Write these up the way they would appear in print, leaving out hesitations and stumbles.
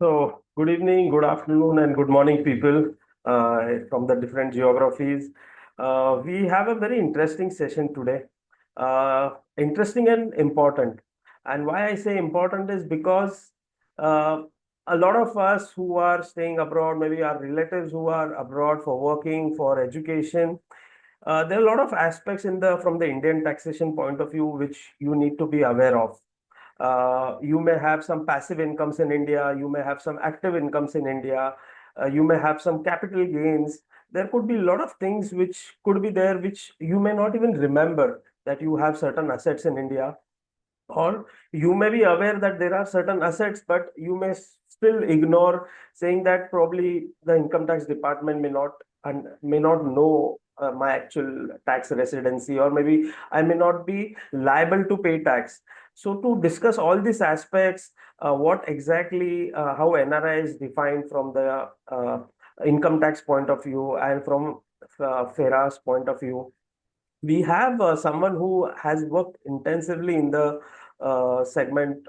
So, good evening, good afternoon, and good morning, people from the different geographies. We have a very interesting session today. Interesting and important. And why I say important is because uh, a lot of us who are staying abroad, maybe our relatives who are abroad for working, for education, there are a lot of aspects in the from the Indian taxation point of view which you need to be aware of. You may have some passive incomes in India, you may have some active incomes in India, you may have some capital gains. There could be a lot of things which could be there which you may not even remember that you have certain assets in India, or you may be aware that there are certain assets, but you may still ignore, saying that probably the income tax department may not and may not know my actual tax residency, or maybe I may not be liable to pay tax. So to discuss all these aspects, what exactly how NRI is defined from the income tax point of view and from FERA's point of view, we have someone who has worked intensively in the segment,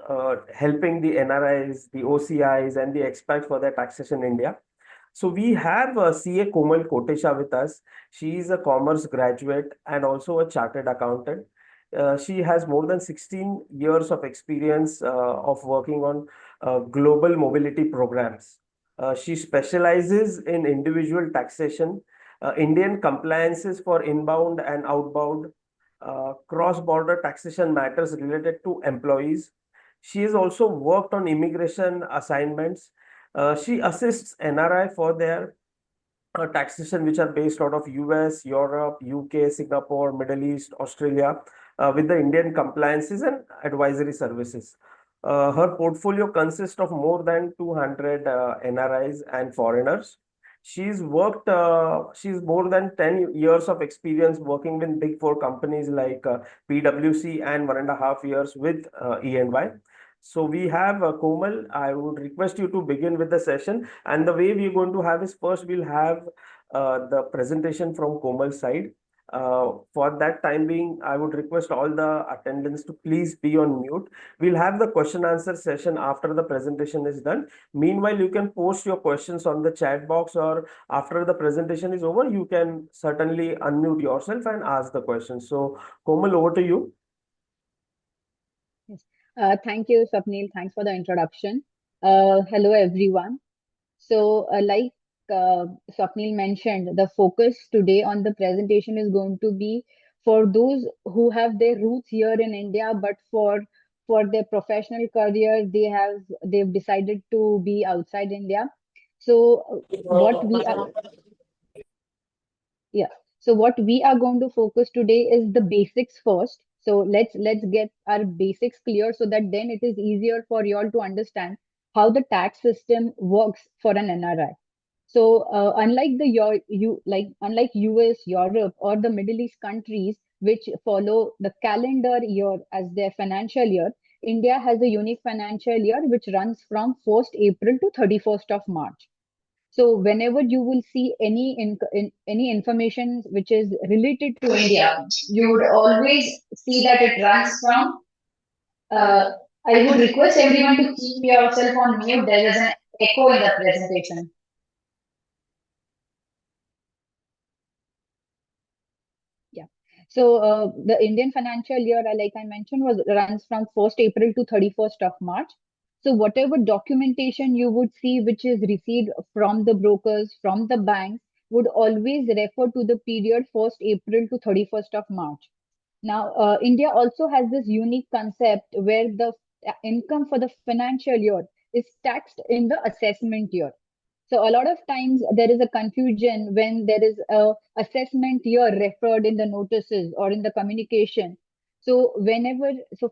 helping the NRIs, the OCIs, and the expats for their taxation in India. So we have CA Komal Kotecha with us. She is a commerce graduate and also a chartered accountant. She has more than 16 years of experience of working on global mobility programs. She specializes in individual taxation, Indian compliances for inbound and outbound, cross-border taxation matters related to employees. She has also worked on immigration assignments. She assists NRI for their taxation, which are based out of US, Europe, UK, Singapore, Middle East, Australia, with the Indian compliances and advisory services. Her portfolio consists of more than 200 NRIs and foreigners. She's more than 10 years of experience working with big four companies like PwC, and 1.5 years with EY. So we have Komal. I would request you to begin with the session. And the way we're going to have is, first we'll have the presentation from Komal's side. For that time being, I would request all the attendants to please be on mute. We'll have the question answer session after the presentation is done. Meanwhile, you can post your questions on the chat box, or after the presentation is over, you can certainly unmute yourself and ask the question. So, Komal, over to you. Yes. Thank you, Swapnil. Thanks for the introduction. Hello, everyone. So, Swapnil mentioned, the focus today on the presentation is going to be for those who have their roots here in India, but for their professional career, they've decided to be outside India. So, what we are yeah. So what we are going to focus today is the basics first. So let's get our basics clear so that then it is easier for you all to understand how the tax system works for an NRI. So unlike the unlike US, Europe, or the Middle East countries which follow the calendar year as their financial year, India has a unique financial year which runs from 1st April to 31st of March. So whenever you will see any information which is related to India, you would always see that it runs from. Uh, I would request everyone to keep yourself on mute. There is an echo in the presentation. Yeah. So the Indian financial year, like I mentioned, was runs from 1st April to 31st of March. So whatever documentation you would see which is received from the brokers, from the banks, would always refer to the period 1st April to 31st of March. Now, India also has this unique concept where the income for the financial year is taxed in the assessment year. So a lot of times there is a confusion when there is a assessment year referred in the notices or in the communication. So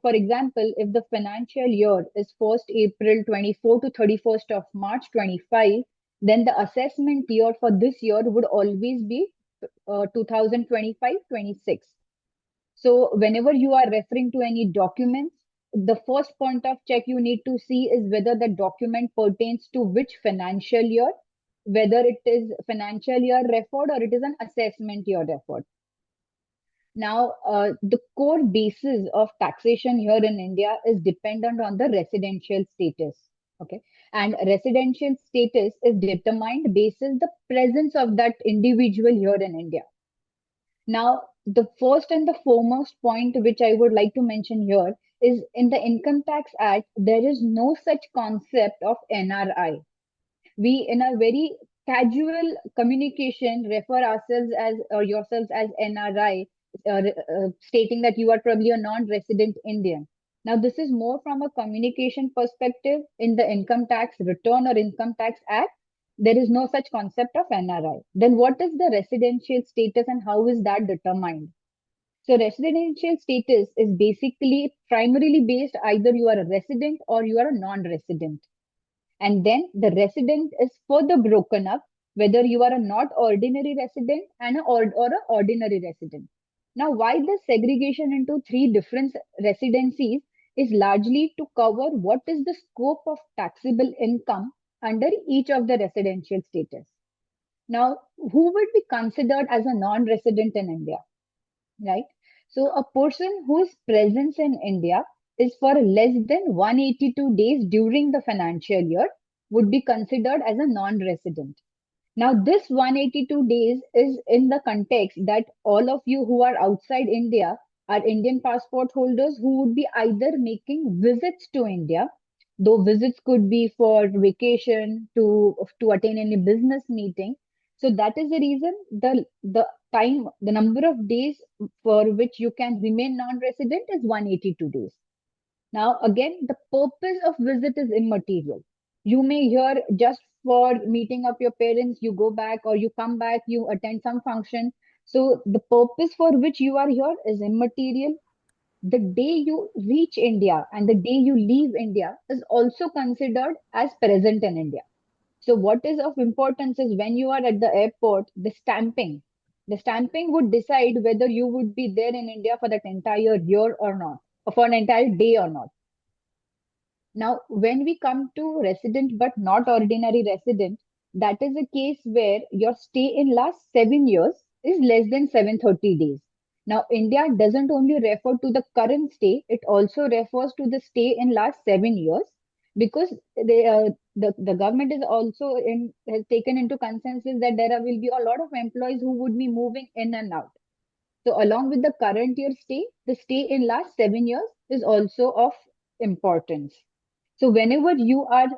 for example, if the financial year is 1st April 24 to 31st of March 25, then the assessment year for this year would always be 2025-26. So whenever you are referring to any documents, the first point of check you need to see is whether the document pertains to which financial year, whether it is financial year referred or it is an assessment year referred. Now, the core basis of taxation here in India is dependent on the residential status. Okay. And residential status is determined based on the presence of that individual here in India. Now, the first and the foremost point which I would like to mention here is in the Income Tax Act, there is no such concept of NRI. We, in a very casual communication, refer ourselves as or yourselves as NRI, stating that you are probably a non-resident Indian. Now, this is more from a communication perspective. In the Income Tax Return or Income Tax Act, there is no such concept of NRI. Then, what is the residential status and how is that determined? So, residential status is basically primarily based either you are a resident or you are a non-resident. And then the resident is further broken up whether you are a not ordinary resident and or a ordinary resident. Now, why the segregation into three different residencies is largely to cover what is the scope of taxable income under each of the residential status. Now, who would be considered as a non-resident in India, right? So, a person whose presence in India is for less than 182 days during the financial year would be considered as a non-resident. Now, this 182 days is in the context that all of you who are outside India are Indian passport holders who would be either making visits to India, though visits could be for vacation to attend any business meeting. So that is the reason the number of days for which you can remain non-resident is 182 days. Now, again, the purpose of visit is immaterial. You may hear just for meeting up your parents, you go back or you come back, you attend some function. So the purpose for which you are here is immaterial. The day you reach India and the day you leave India is also considered as present in India. So what is of importance is when you are at the airport, the stamping. The stamping would decide whether you would be there in India for that entire year or not, or for an entire day or not. Now, when we come to resident but not ordinary resident, that is a case where your stay in last 7 years is less than 730 days. Now, India doesn't only refer to the current stay, it also refers to the stay in last 7 years because the government is also has taken into consensus that there will be a lot of employees who would be moving in and out. So along with the current year stay, the stay in last 7 years is also of importance. So whenever you are,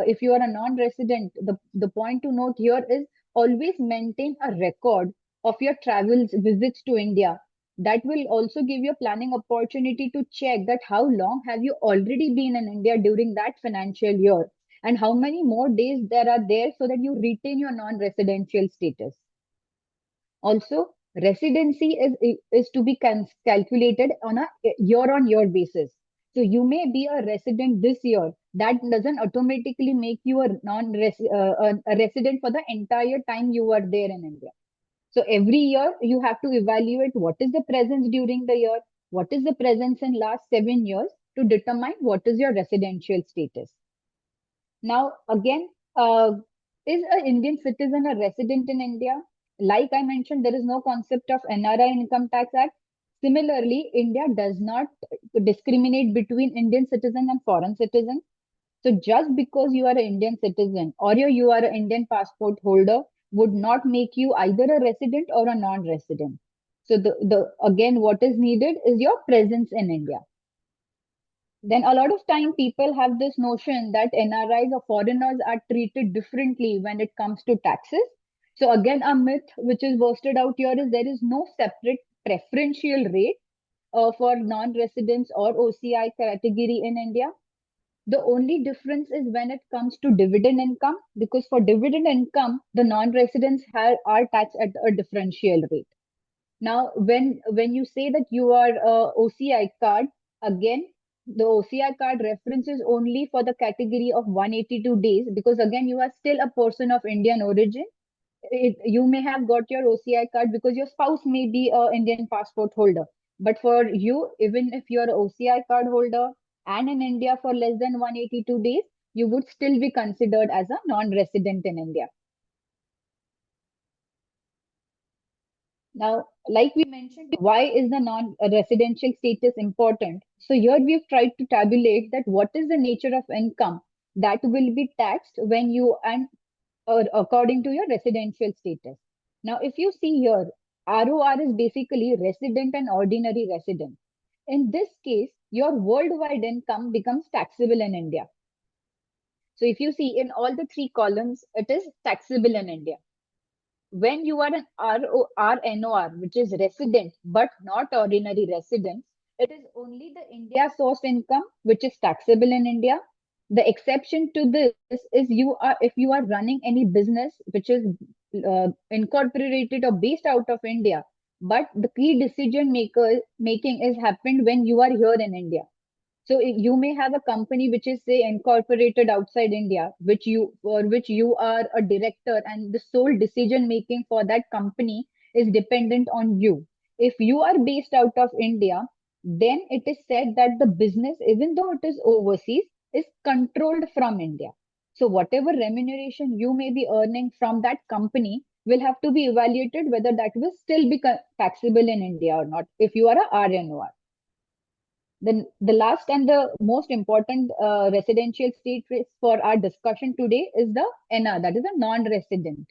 if you are a non-resident, the point to note here is always maintain a record of your travels, visits to India. That will also give you a planning opportunity to check that how long have you already been in India during that financial year and how many more days there are there so that you retain your non-residential status. Also, residency is to be calculated on a year-on-year basis. So you may be a resident this year. That doesn't automatically make you a a resident for the entire time you are there in India. So every year you have to evaluate what is the presence during the year, what is the presence in last 7 years to determine what is your residential status. Now, again, is an Indian citizen a resident in India? Like I mentioned, there is no concept of NRI Income Tax Act. Similarly, India does not discriminate between Indian citizen and foreign citizen. So just because you are an Indian citizen or you are an Indian passport holder would not make you either a resident or a non-resident. So the again, what is needed is your presence in India. Then a lot of time people have this notion that NRIs or foreigners are treated differently when it comes to taxes. So again, a myth which is busted out here is there is no separate preferential rate for non-residents or OCI category in India. The only difference is when it comes to dividend income, because for dividend income, the non-residents are taxed at a differential rate. Now, when you say that you are OCI card, again, the OCI card references only for the category of 182 days because again, you are still a person of Indian origin. You may have got your OCI card because your spouse may be an Indian passport holder. But for you, even if you're an OCI card holder and in India for less than 182 days, you would still be considered as a non-resident in India. Now, like we mentioned, why is the non-residential status important? So here we've tried to tabulate that what is the nature of income that will be taxed when you and or according to your residential status. Now, if you see here, ROR is basically resident and ordinary resident. In this case, your worldwide income becomes taxable in India. So if you see in all the three columns, it is taxable in India. When you are an RNOR, which is resident but not ordinary resident, it is only the India sourced income which is taxable in India. The exception to this is if you are running any business which is incorporated or based out of India, but the key decision making is happened when you are here in India. So you may have a company which is say incorporated outside India, which you are a director, and the sole decision making for that company is dependent on you. If you are based out of India, then it is said that the business, even though it is overseas, is controlled from India. So whatever remuneration you may be earning from that company will have to be evaluated whether that will still be taxable in India or not if you are a RNOR. Then the last and the most important residential status for our discussion today is the NR, that is a non-resident.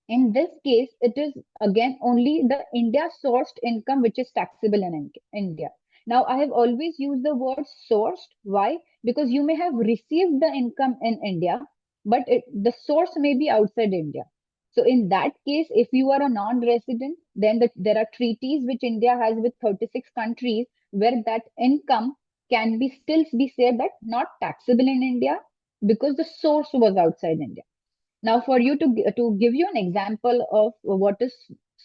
In this case, it is again only the India sourced income which is taxable in India. Now, I have always used the word sourced. Why? Because you may have received the income in India, but the source may be outside India. So, in that case, if you are a non-resident, then there are treaties which India has with 36 countries where that income can be still be said that not taxable in India because the source was outside India. Now, for you to give you an example of what is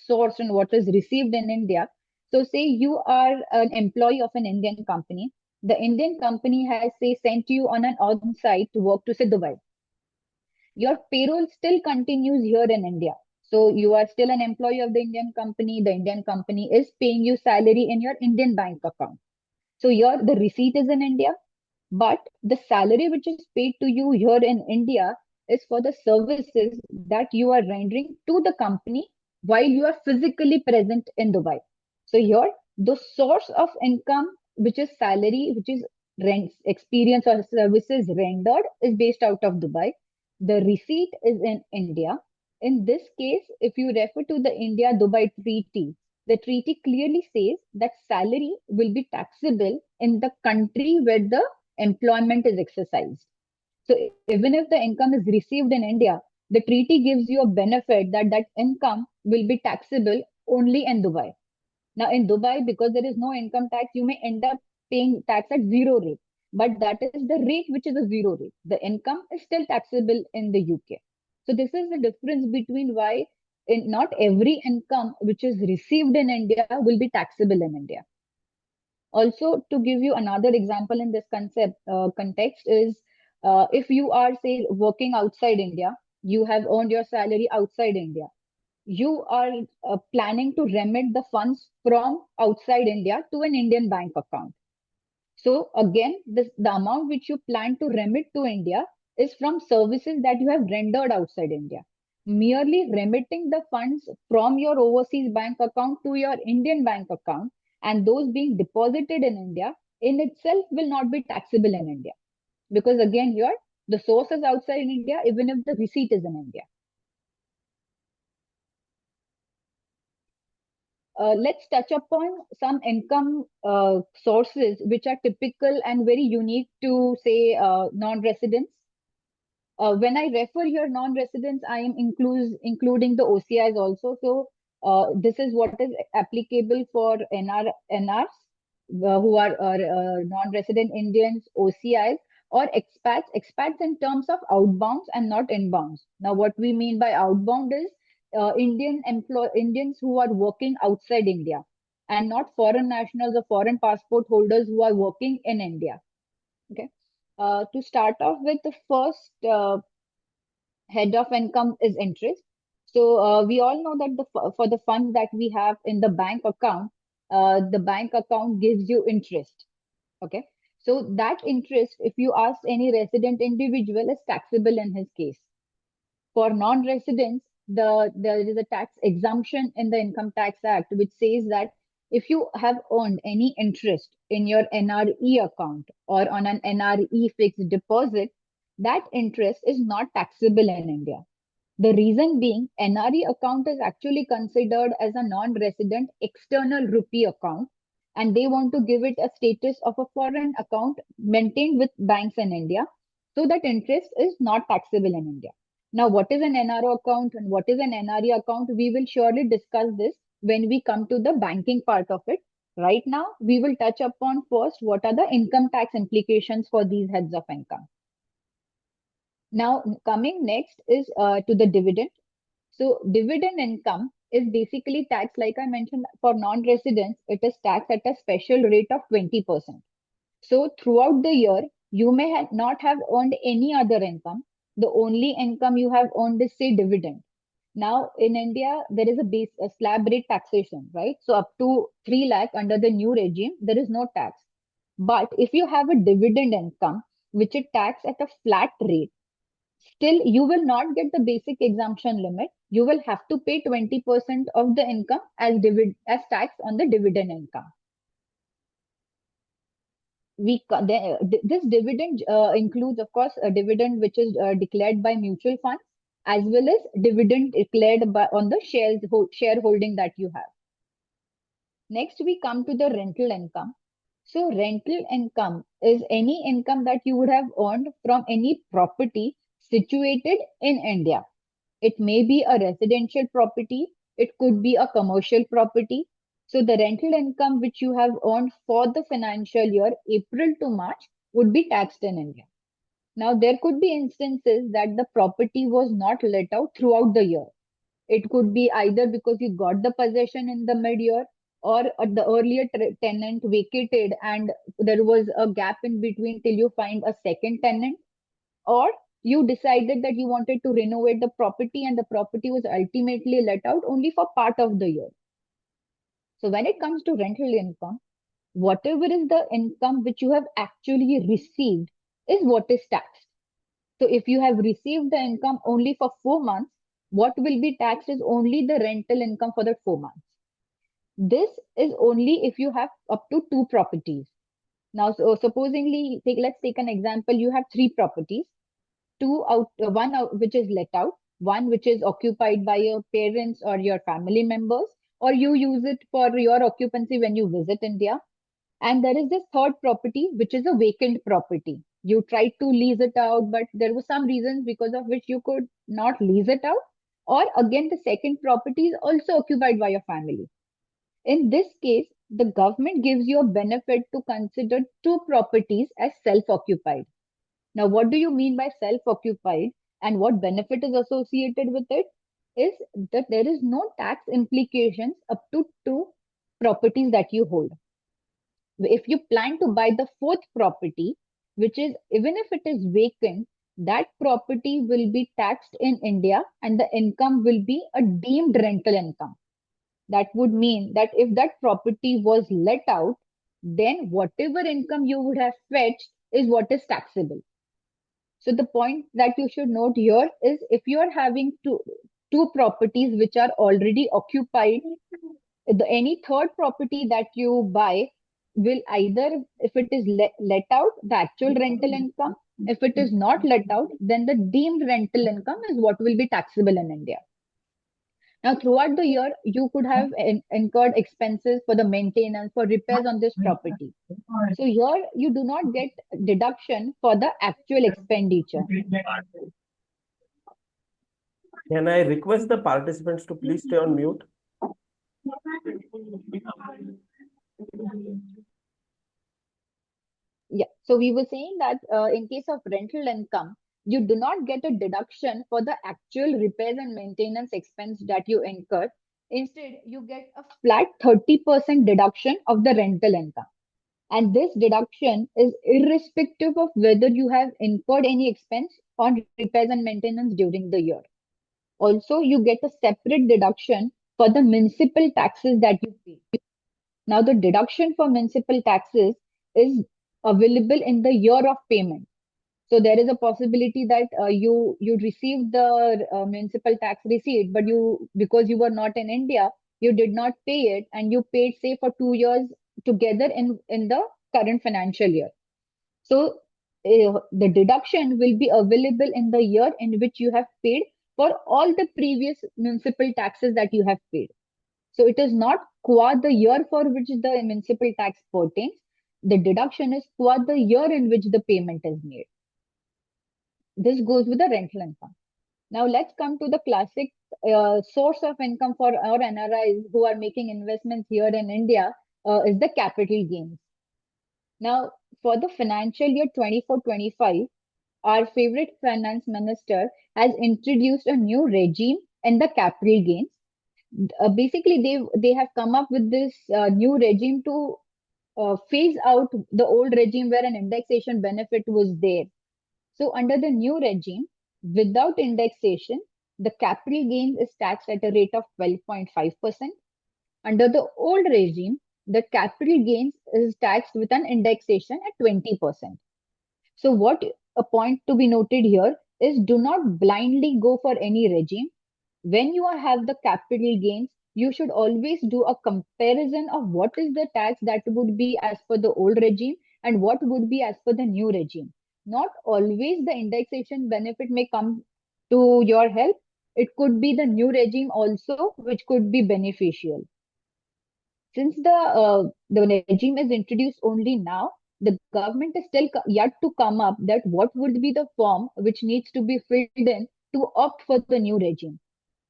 sourced and what is received in India. So, say you are an employee of an Indian company. The Indian company has, say, sent you on an on-site to work to, say, Dubai. Your payroll still continues here in India. So, you are still an employee of the Indian company. The Indian company is paying you salary in your Indian bank account. So, the receipt is in India, but the salary which is paid to you here in India is for the services that you are rendering to the company while you are physically present in Dubai. So here, the source of income, which is salary, which is rent, experience or services rendered, is based out of Dubai. The receipt is in India. In this case, if you refer to the India-Dubai Treaty, the treaty clearly says that salary will be taxable in the country where the employment is exercised. So even if the income is received in India, the treaty gives you a benefit that that income will be taxable only in Dubai. Now in Dubai, because there is no income tax, you may end up paying tax at zero rate. But that is the rate which is a zero rate. The income is still taxable in the UK. So this is the difference between why not every income which is received in India will be taxable in India. Also, to give you another example in this context is if you are, say, working outside India, you have earned your salary outside India. You are planning to remit the funds from outside India to an Indian bank account. So again, the amount which you plan to remit to India is from services that you have rendered outside India. Merely remitting the funds from your overseas bank account to your Indian bank account and those being deposited in India in itself will not be taxable in India. Because again, here the source is outside India, even if the receipt is in India. Let's touch upon some income sources which are typical and very unique to, say, non-residents. When I refer here non-residents, I am including the OCIs also. So this is what is applicable for NRs who are non-resident Indians, OCIs, or expats. Expats in terms of outbounds and not inbounds. Now, what we mean by outbound is Indians who are working outside India and not foreign nationals or foreign passport holders who are working in India. Okay. To start off with, the first head of income is interest. So we all know that for the funds that we have in the bank account gives you interest. Okay. So that interest, if you ask any resident individual, is taxable in his case. For non-residents, there is a tax exemption in the Income Tax Act, which says that if you have earned any interest in your NRE account or on an NRE fixed deposit, that interest is not taxable in India. The reason being, NRE account is actually considered as a non-resident external rupee account, and they want to give it a status of a foreign account maintained with banks in India, so that interest is not taxable in India. Now, what is an NRO account and what is an NRE account? We will surely discuss this when we come to the banking part of it. Right now, we will touch upon first what are the income tax implications for these heads of income. Now, coming next is to the dividend. So, dividend income is basically taxed, like I mentioned, for non-residents, it is taxed at a special rate of 20%. So, throughout the year, you may not have earned any other income. The only income you have earned is, say, dividend. Now, in India, there is a slab rate taxation, right? So, up to 3 lakh under the new regime, there is no tax. But if you have a dividend income, which is taxed at a flat rate, still you will not get the basic exemption limit. You will have to pay 20% of the income as tax on the dividend income. This dividend includes, of course, a dividend which is declared by mutual funds, as well as dividend declared on the shareholding that you have. Next, we come to the rental income. So rental income is any income that you would have earned from any property situated in India. It may be a residential property, it could be a commercial property. So the rental income which you have earned for the financial year, April to March, would be taxed in India. Now, there could be instances that the property was not let out throughout the year. It could be either because you got the possession in the mid-year, or the earlier tenant vacated and there was a gap in between till you find a second tenant, or you decided that you wanted to renovate the property and the property was ultimately let out only for part of the year. So when it comes to rental income, whatever is the income which you have actually received is what is taxed. So if you have received the income only for 4 months, what will be taxed is only the rental income for that 4 months. This is only if you have up to 2 properties. Now, so supposingly, let's take an example. You have 3 properties, one out which is let out, one which is occupied by your parents or your family members, or you use it for your occupancy when you visit India. And there is this third property, which is a vacant property. You tried to lease it out, but there were some reasons because of which you could not lease it out. Or again, the second property is also occupied by your family. In this case, the government gives you a benefit to consider 2 properties as self-occupied. Now, what do you mean by self-occupied and what benefit is associated with it? Is that there is no tax implications up to 2 properties that you hold. If you plan to buy the 4th property, which is even if it is vacant, that property will be taxed in India and the income will be a deemed rental income. That would mean that if that property was let out, then whatever income you would have fetched is what is taxable. So the point that you should note here is if you are having two properties which are already occupied, any third property that you buy will either, if it is let out, the actual rental income. If it is not let out, then the deemed rental income is what will be taxable in India. Now, throughout the year, you could have incurred expenses for the maintenance, for repairs on this property. So here, you do not get deduction for the actual expenditure. Can I request the participants to please stay on mute? Yeah, so we were saying that in case of rental income, you do not get a deduction for the actual repairs and maintenance expense that you incurred. Instead, you get a flat 30% deduction of the rental income. And this deduction is irrespective of whether you have incurred any expense on repairs and maintenance during the year. Also, you get a separate deduction for the municipal taxes that you pay. Now, the deduction for municipal taxes is available in the year of payment. So there is a possibility that you received the municipal tax receipt, but because you were not in India, you did not pay it, and you paid, say, for 2 years together in the current financial year. So the deduction will be available in the year in which you have paid for all the previous municipal taxes that you have paid. So it is not qua the year for which the municipal tax pertains. The deduction is qua the year in which the payment is made. This goes with the rental income. Now let's come to the classic source of income for our NRIs who are making investments here in India is the capital gains. Now, for the financial year 24-25, our favorite finance minister has introduced a new regime in the capital gains. Basically, they have come up with this new regime to phase out the old regime where an indexation benefit was there. So under the new regime, without indexation, the capital gains is taxed at a rate of 12.5%. Under the old regime, the capital gains is taxed with an indexation at 20%. So what a point to be noted here is do not blindly go for any regime. When you have the capital gains, you should always do a comparison of what is the tax that would be as per the old regime and what would be as per the new regime. Not always the indexation benefit may come to your help. It could be the new regime also, which could be beneficial. Since the regime is introduced only now, the government is still yet to come up that what would be the form which needs to be filled in to opt for the new regime.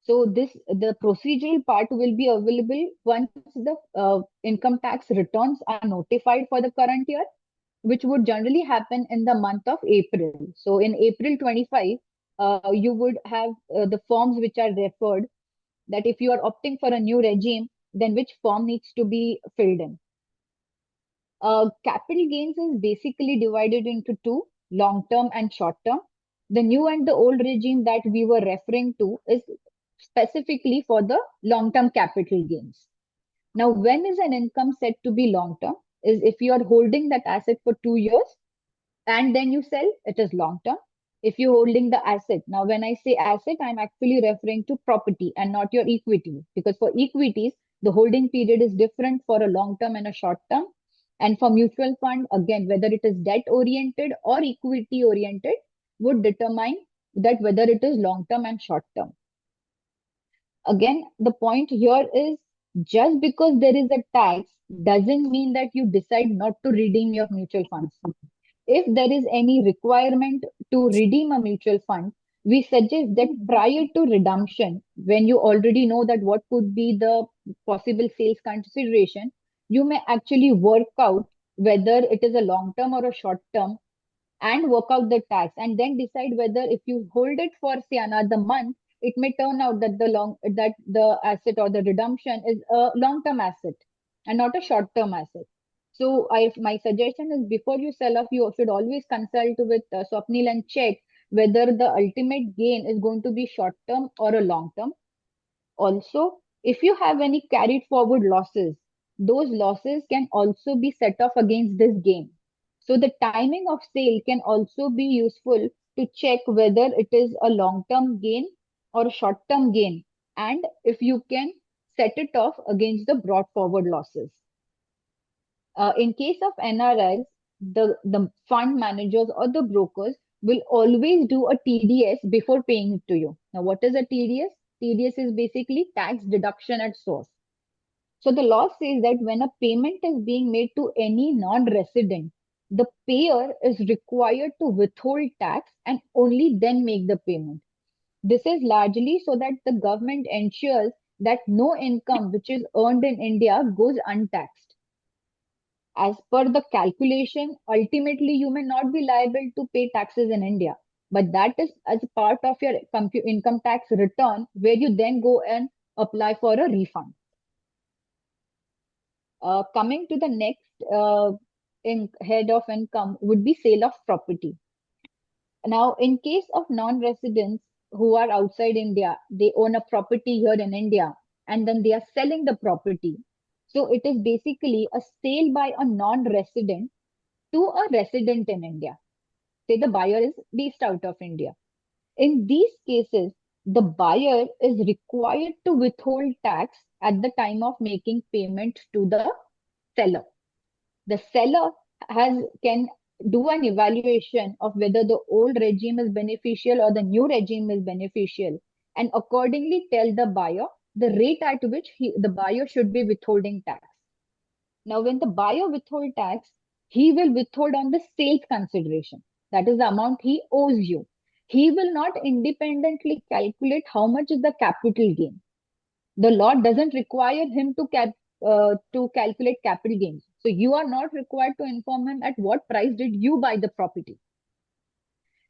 So the procedural part will be available once the income tax returns are notified for the current year, which would generally happen in the month of April. So in April 25, you would have the forms which are referred that if you are opting for a new regime, then which form needs to be filled in. Capital gains is basically divided into two, long-term and short-term. The new and the old regime that we were referring to is specifically for the long-term capital gains. Now, when is an income said to be long-term? Is if you are holding that asset for 2 years and then you sell, it is long-term. If you're holding the asset, now when I say asset, I'm actually referring to property and not your equity, because for equities, the holding period is different for a long-term and a short-term. And for mutual fund, again, whether it is debt-oriented or equity-oriented would determine that whether it is long-term and short-term. Again, the point here is just because there is a tax doesn't mean that you decide not to redeem your mutual funds. If there is any requirement to redeem a mutual fund, we suggest that prior to redemption, when you already know that what could be the possible sales consideration, you may actually work out whether it is a long term or a short term and work out the tax and then decide whether if you hold it for say another month, it may turn out that the asset or the redemption is a long term asset and not a short term asset. So my suggestion is before you sell off, you should always consult with Swapnil and check whether the ultimate gain is going to be short term or a long term. Also, if you have any carried forward losses, those losses can also be set off against this gain. So the timing of sale can also be useful to check whether it is a long-term gain or a short-term gain, and if you can set it off against the brought forward losses. In case of NRIs, the fund managers or the brokers will always do a TDS before paying it to you. Now, what is a TDS? TDS is basically tax deduction at source. So the law says that when a payment is being made to any non-resident, the payer is required to withhold tax and only then make the payment. This is largely so that the government ensures that no income which is earned in India goes untaxed. As per the calculation, ultimately you may not be liable to pay taxes in India, but that is as part of your income tax return where you then go and apply for a refund. Coming to the next head of income would be sale of property. Now, in case of non-residents who are outside India, they own a property here in India and then they are selling the property. So it is basically a sale by a non-resident to a resident in India. Say the buyer is based out of India. In these cases, the buyer is required to withhold tax at the time of making payment to the seller. The seller can do an evaluation of whether the old regime is beneficial or the new regime is beneficial, and accordingly tell the buyer the rate at which the buyer should be withholding tax. Now, when the buyer withhold tax, he will withhold on the sales consideration. That is the amount he owes you. He will not independently calculate how much is the capital gain. The law doesn't require him to calculate capital gains. So you are not required to inform him at what price did you buy the property.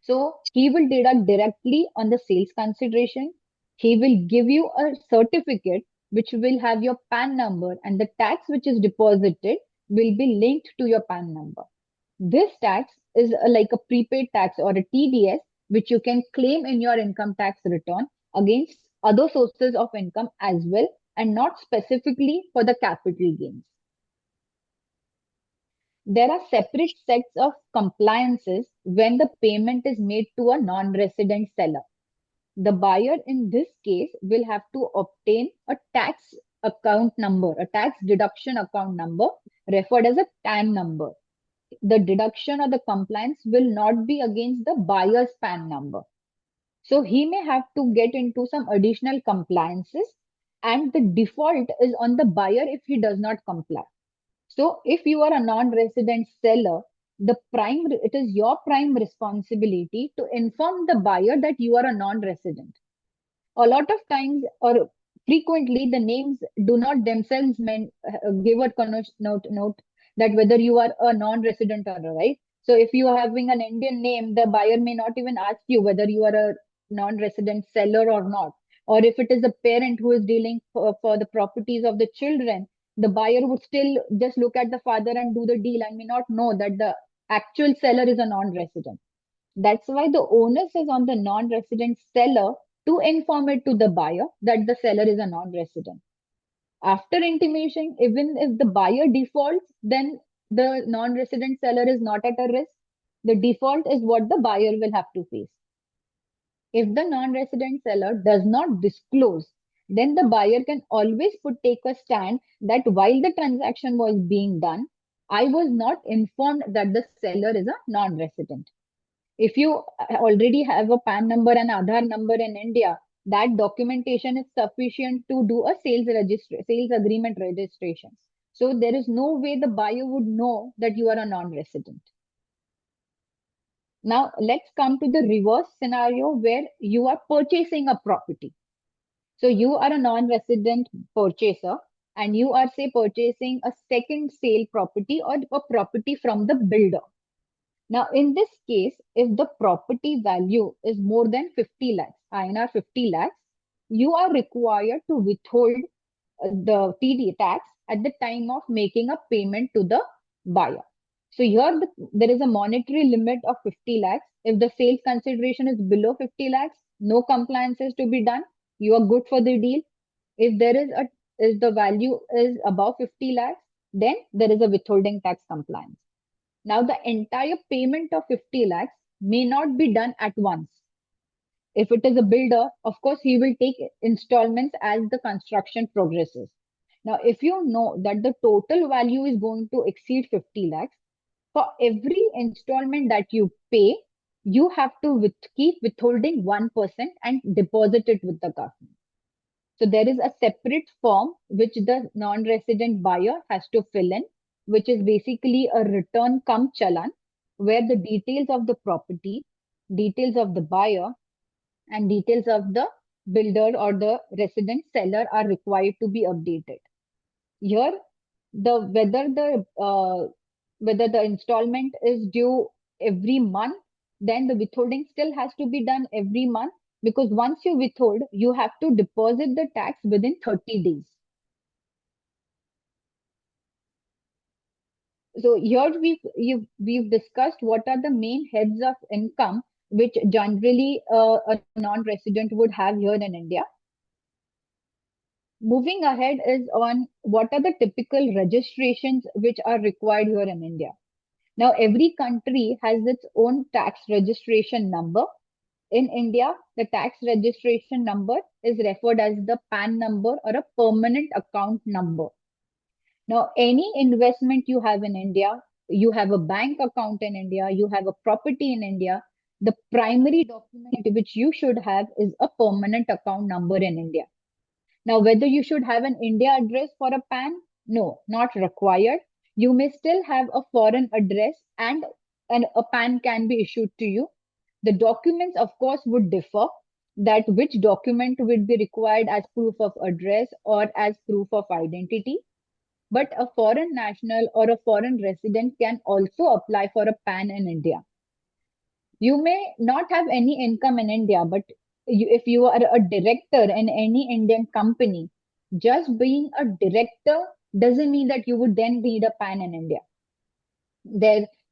So he will deduct directly on the sales consideration. He will give you a certificate which will have your PAN number, and the tax which is deposited will be linked to your PAN number. This tax is like a prepaid tax or a TDS, which you can claim in your income tax return against other sources of income as well, and not specifically for the capital gains. There are separate sets of compliances when the payment is made to a non-resident seller. The buyer in this case will have to obtain a tax account number, a tax deduction account number, referred as a TAN number. The deduction or the compliance will not be against the buyer's PAN number. So he may have to get into some additional compliances, and the default is on the buyer if he does not comply. So if you are a non-resident seller, it is your prime responsibility to inform the buyer that you are a non-resident. A lot of times or frequently the names do not themselves give a note that whether you are a non-resident or not, right? So if you are having an Indian name, the buyer may not even ask you whether you are a non-resident seller or not. Or if it is a parent who is dealing for the properties of the children, the buyer would still just look at the father and do the deal and may not know that the actual seller is a non-resident. That's why the onus is on the non-resident seller to inform it to the buyer that the seller is a non-resident. After intimation, even if the buyer defaults, then the non-resident seller is not at a risk. The default is what the buyer will have to face. If the non-resident seller does not disclose, then the buyer can always take a stand that while the transaction was being done, I was not informed that the seller is a non-resident. If you already have a PAN number and Aadhaar number in India, that documentation is sufficient to do a sales agreement registration. So there is no way the buyer would know that you are a non-resident. Now let's come to the reverse scenario where you are purchasing a property. So you are a non-resident purchaser and you are, say, purchasing a second sale property or a property from the builder. Now, in this case, if the property value is more than 50 lakhs, INR 50 lakhs, you are required to withhold the TD tax at the time of making a payment to the buyer. So here there is a monetary limit of 50 lakhs. If the sales consideration is below 50 lakhs, no compliances to be done. You are good for the deal. If the value is above 50 lakhs, then there is a withholding tax compliance. Now, the entire payment of 50 lakhs may not be done at once. If it is a builder, of course, he will take installments as the construction progresses. Now, if you know that the total value is going to exceed 50 lakhs, for every installment that you pay, you have to keep withholding 1% and deposit it with the government. So there is a separate form which the non-resident buyer has to fill in, which is basically a return cum challan, where the details of the property, details of the buyer, and details of the builder or the resident seller are required to be updated. Here, whether the installment is due every month, then the withholding still has to be done every month, because once you withhold, you have to deposit the tax within 30 days. So here we've discussed what are the main heads of income which generally a non-resident would have here in India. Moving ahead is on what are the typical registrations which are required here in India. Now, every country has its own tax registration number. In India, the tax registration number is referred as the PAN number or a permanent account number. Now, any investment you have in India you have a bank account in India, you have a property in India, the primary document which you should have is a permanent account number in India. Now, whether you should have an India address for a PAN, no, not required. You may still have a foreign address and a PAN can be issued to you. The documents, of course, would differ, that which document would be required as proof of address or as proof of identity. But a foreign national or a foreign resident can also apply for a PAN in India. You may not have any income in India, but if you are a director in any Indian company, just being a director doesn't mean that you would then need a PAN in India.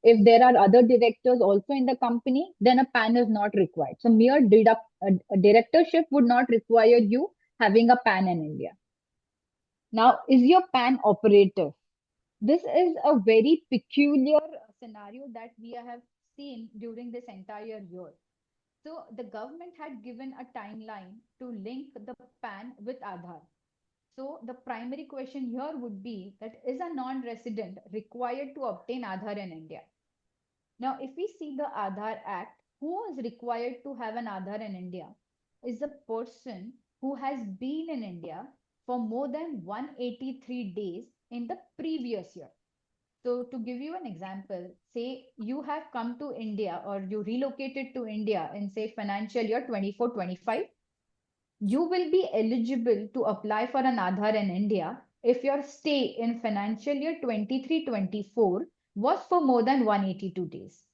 If there are other directors also in the company, then a PAN is not required. So a directorship would not require you having a PAN in India. Now, is your PAN operative? This is a very peculiar scenario that we have seen during this entire year. So the government had given a timeline to link the PAN with Aadhaar. So the primary question here would be that is a non-resident required to obtain Aadhaar in India? Now, if we see the Aadhaar Act, who is required to have an Aadhaar in India is a person who has been in India for more than 183 days in the previous year. So to give you an example, say you have come to India or you relocated to India in say financial year 24-25, you will be eligible to apply for an Aadhaar in India if your stay in financial year 23-24 was for more than 182 days.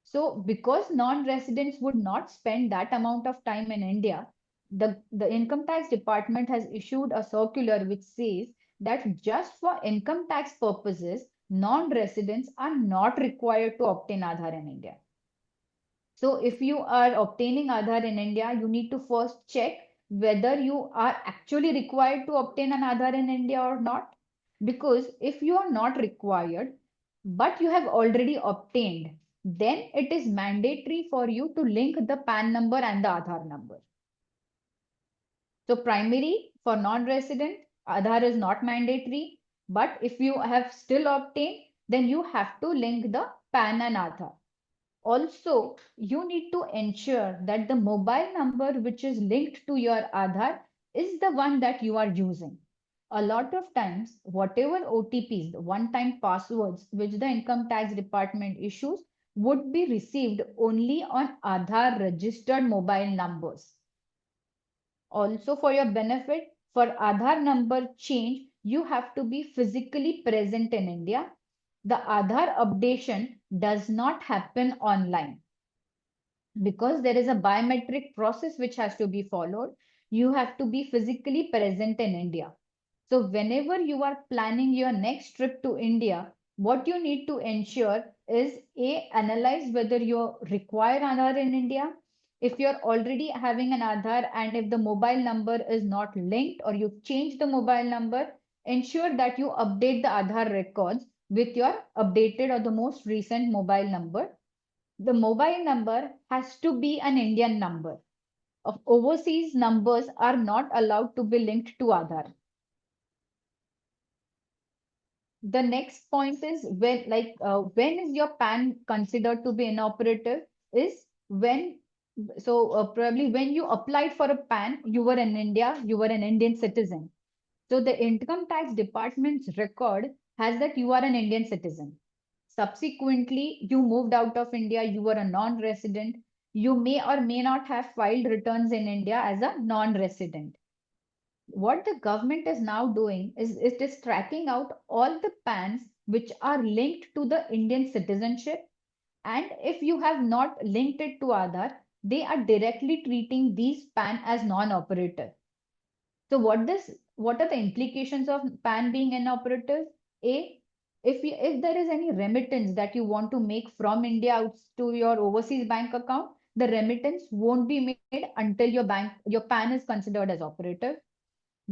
So because non-residents would not spend that amount of time in India, the income tax department has issued a circular which says that just for income tax purposes, non-residents are not required to obtain Aadhaar in India. So if you are obtaining Aadhaar in India, you need to first check whether you are actually required to obtain an Aadhaar in India or not. Because if you are not required, but you have already obtained, then it is mandatory for you to link the PAN number and the Aadhaar number. So primary for non-resident, Aadhaar is not mandatory, but if you have still obtained, then you have to link the PAN and Aadhaar. Also, you need to ensure that the mobile number which is linked to your Aadhaar is the one that you are using. A lot of times, whatever OTPs, the one-time passwords which the income tax department issues would be received only on Aadhaar registered mobile numbers. Also, for your benefit, for Aadhaar number change, you have to be physically present in India. The Aadhaar updation does not happen online because there is a biometric process which has to be followed. You have to be physically present in India. So whenever you are planning your next trip to India, what you need to ensure is analyze whether you require Aadhaar in India. If you're already having an Aadhaar and if the mobile number is not linked or you've changed the mobile number, ensure that you update the Aadhaar records with your updated or the most recent mobile number. The mobile number has to be an Indian number. Of overseas numbers are not allowed to be linked to Aadhaar. The next point is when is your PAN considered to be inoperative is when probably when you applied for a PAN, you were in India, you were an Indian citizen. So the income tax department's record has that you are an Indian citizen. Subsequently, you moved out of India, you were a non-resident. You may or may not have filed returns in India as a non-resident. What the government is now doing is it is tracking out all the PANs which are linked to the Indian citizenship. And if you have not linked it to Aadhaar, they are directly treating these PAN as non-operative. So what are the implications of PAN being inoperative? If there is any remittance that you want to make from India out to your overseas bank account, the remittance won't be made until your PAN is considered as operative.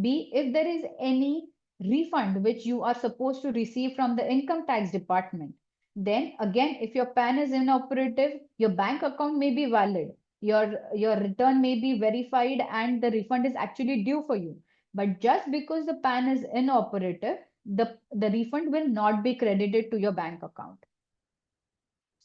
B, if there is any refund which you are supposed to receive from the income tax department, then again, if your PAN is inoperative, your bank account may be valid, your return may be verified, and the refund is actually due for you. But just because the PAN is inoperative the refund will not be credited to your bank account.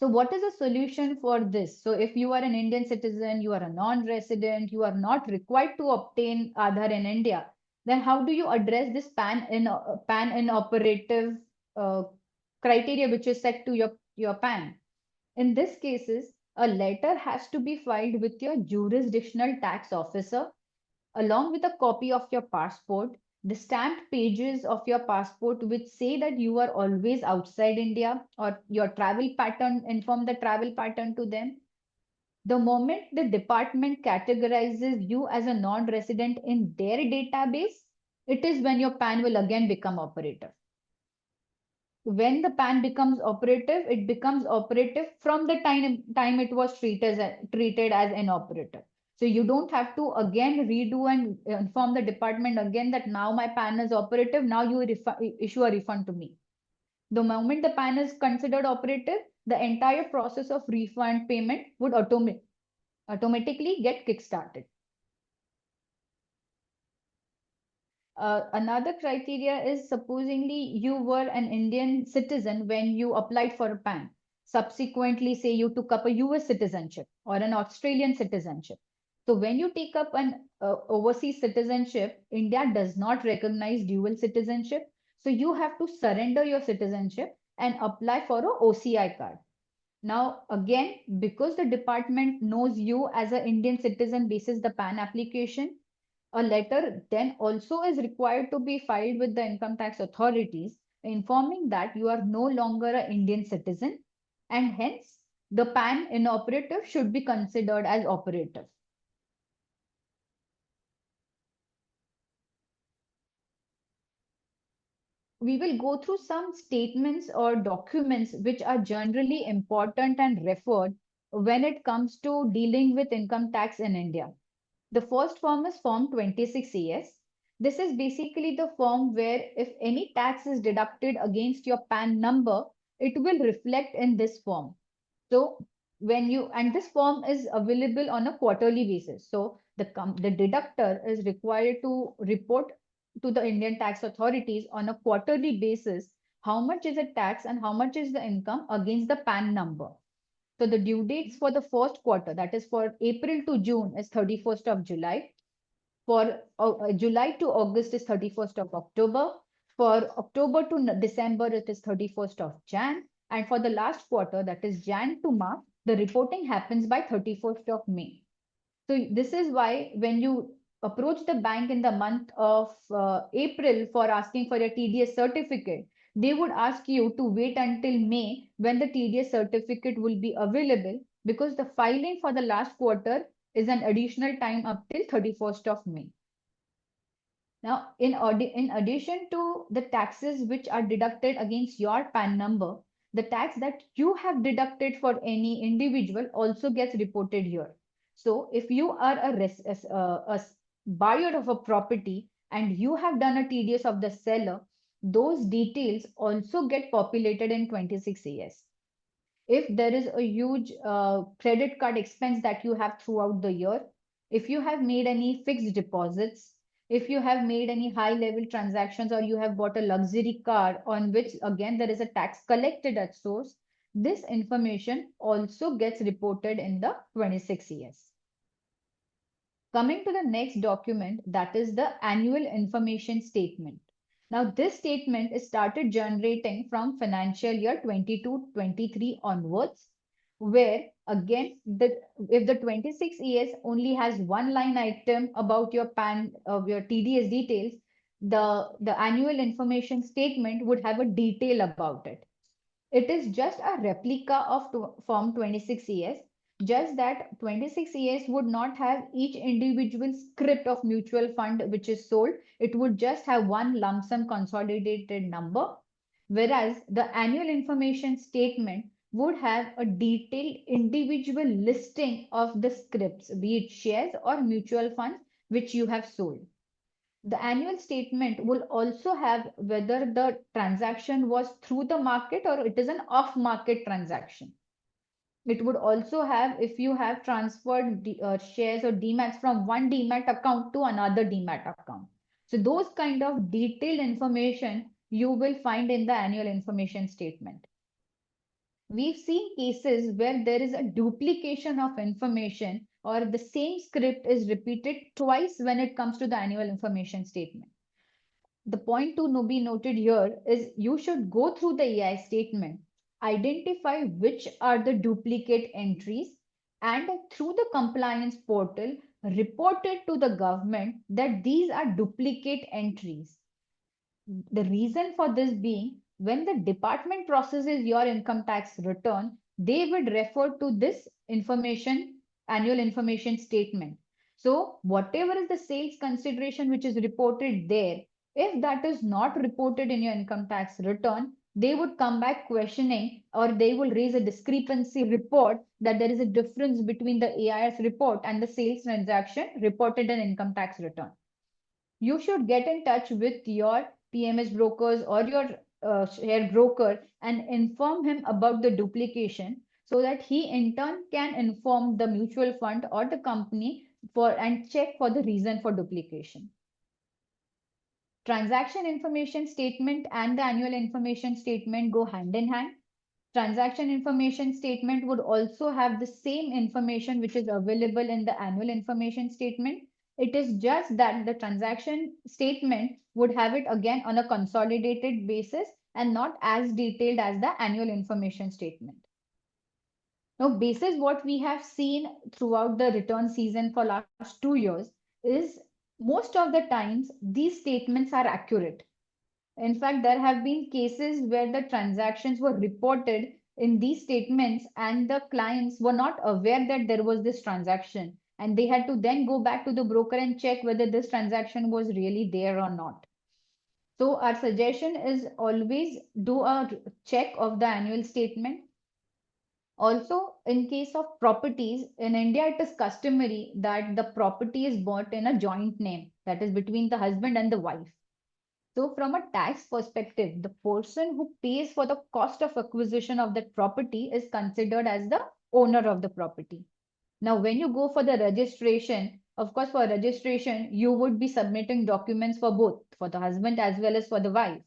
So what is the solution for this? So if you are an Indian citizen, you are a non-resident, you are not required to obtain Aadhaar in India, then how do you address this PAN inoperative uh, criteria which is set to your PAN? In this cases, a letter has to be filed with your jurisdictional tax officer along with a copy of your passport, the stamped pages of your passport which say that you are always outside India, or your travel pattern, inform the travel pattern to them. The moment the department categorizes you as a non-resident in their database, it is when your PAN will again become operative. When the PAN becomes operative, it becomes operative from the time it was treated as inoperative. So you don't have to again redo and inform the department again that now my PAN is operative, now you issue a refund to me. The moment the PAN is considered operative, the entire process of refund payment would automatically get kickstarted. Another criteria is supposingly you were an Indian citizen when you applied for a PAN. Subsequently, say you took up a US citizenship or an Australian citizenship. So when you take up an overseas citizenship, India does not recognize dual citizenship. So you have to surrender your citizenship and apply for a OCI card. Now, again, because the department knows you as an Indian citizen basis the PAN application, a letter then also is required to be filed with the income tax authorities informing that you are no longer an Indian citizen and hence the PAN inoperative should be considered as operative. We will go through some statements or documents which are generally important and referred when it comes to dealing with income tax in India. The first form is Form 26ES. This is basically the form where if any tax is deducted against your PAN number, it will reflect in this form. So and this form is available on a quarterly basis. So the deductor is required to report to the Indian tax authorities on a quarterly basis how much is the tax and how much is the income against the PAN number. So the due dates for the first quarter, that is for April to June, is 31st of July. For July to August is 31st of October. For October to December, it is 31st of Jan. And for the last quarter, that is Jan to March, the reporting happens by 31st of May. So this is why when you approach the bank in the month of April for asking for a TDS certificate, they would ask you to wait until May when the TDS certificate will be available because the filing for the last quarter is an additional time up till 31st of May. Now, in addition to the taxes which are deducted against your PAN number, the tax that you have deducted for any individual also gets reported here. So, if you are a buyer of a property and you have done a TDS of the seller, those details also get populated in 26ES. If there is a huge credit card expense that you have throughout the year, if you have made any fixed deposits, if you have made any high level transactions or you have bought a luxury car on which again there is a tax collected at source, this information also gets reported in the 26ES. Coming to the next document, that is the annual information statement. Now, this statement is started generating from financial year 22-23 onwards, where again, if the 26ES only has one line item about your PAN, your TDS details, the annual information statement would have a detail about it. It is just a replica of Form 26ES, just that 26ES would not have each individual script of mutual fund which is sold. It would just have one lump sum consolidated number, whereas the annual information statement would have a detailed individual listing of the scripts, be it shares or mutual funds, which you have sold. The annual statement will also have whether the transaction was through the market or it is an off-market transaction. It would also have if you have transferred shares or DMATs from one DMAT account to another DMAT account. So those kind of detailed information you will find in the annual information statement. We've seen cases where there is a duplication of information or the same script is repeated twice when it comes to the annual information statement. The point to be noted here is you should go through the AI statement, identify which are the duplicate entries, and through the compliance portal, report it to the government that these are duplicate entries. The reason for this being, when the department processes your income tax return, they would refer to this information, annual information statement. So whatever is the sales consideration which is reported there, if that is not reported in your income tax return, they would come back questioning, or they will raise a discrepancy report that there is a difference between the AIS report and the sales transaction reported in income tax return. You should get in touch with your PMS brokers or your share broker and inform him about the duplication, so that he in turn can inform the mutual fund or the company for and check for the reason for duplication. Transaction information statement and the annual information statement go hand in hand. Transaction information statement would also have the same information which is available in the annual information statement. It is just that the transaction statement would have it again on a consolidated basis and not as detailed as the annual information statement. Now, basis what we have seen throughout the return season for last 2 years is most of the times these statements are accurate. In fact, there have been cases where the transactions were reported in these statements and the clients were not aware that there was this transaction, and they had to then go back to the broker and check whether this transaction was really there or not. So our suggestion is always do a check of the annual statement. Also, in case of properties, in India, it is customary that the property is bought in a joint name, that is between the husband and the wife. So from a tax perspective, the person who pays for the cost of acquisition of that property is considered as the owner of the property. Now, when you go for the registration, of course, for registration, you would be submitting documents for both, for the husband as well as for the wife.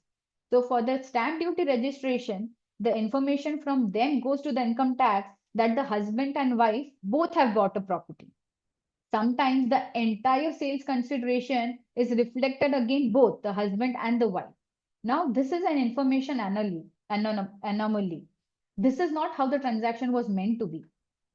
So for the stamp duty registration, the information from them goes to the income tax that the husband and wife both have bought a property. Sometimes the entire sales consideration is reflected again both the husband and the wife. Now, this is an information anomaly. This is not how the transaction was meant to be.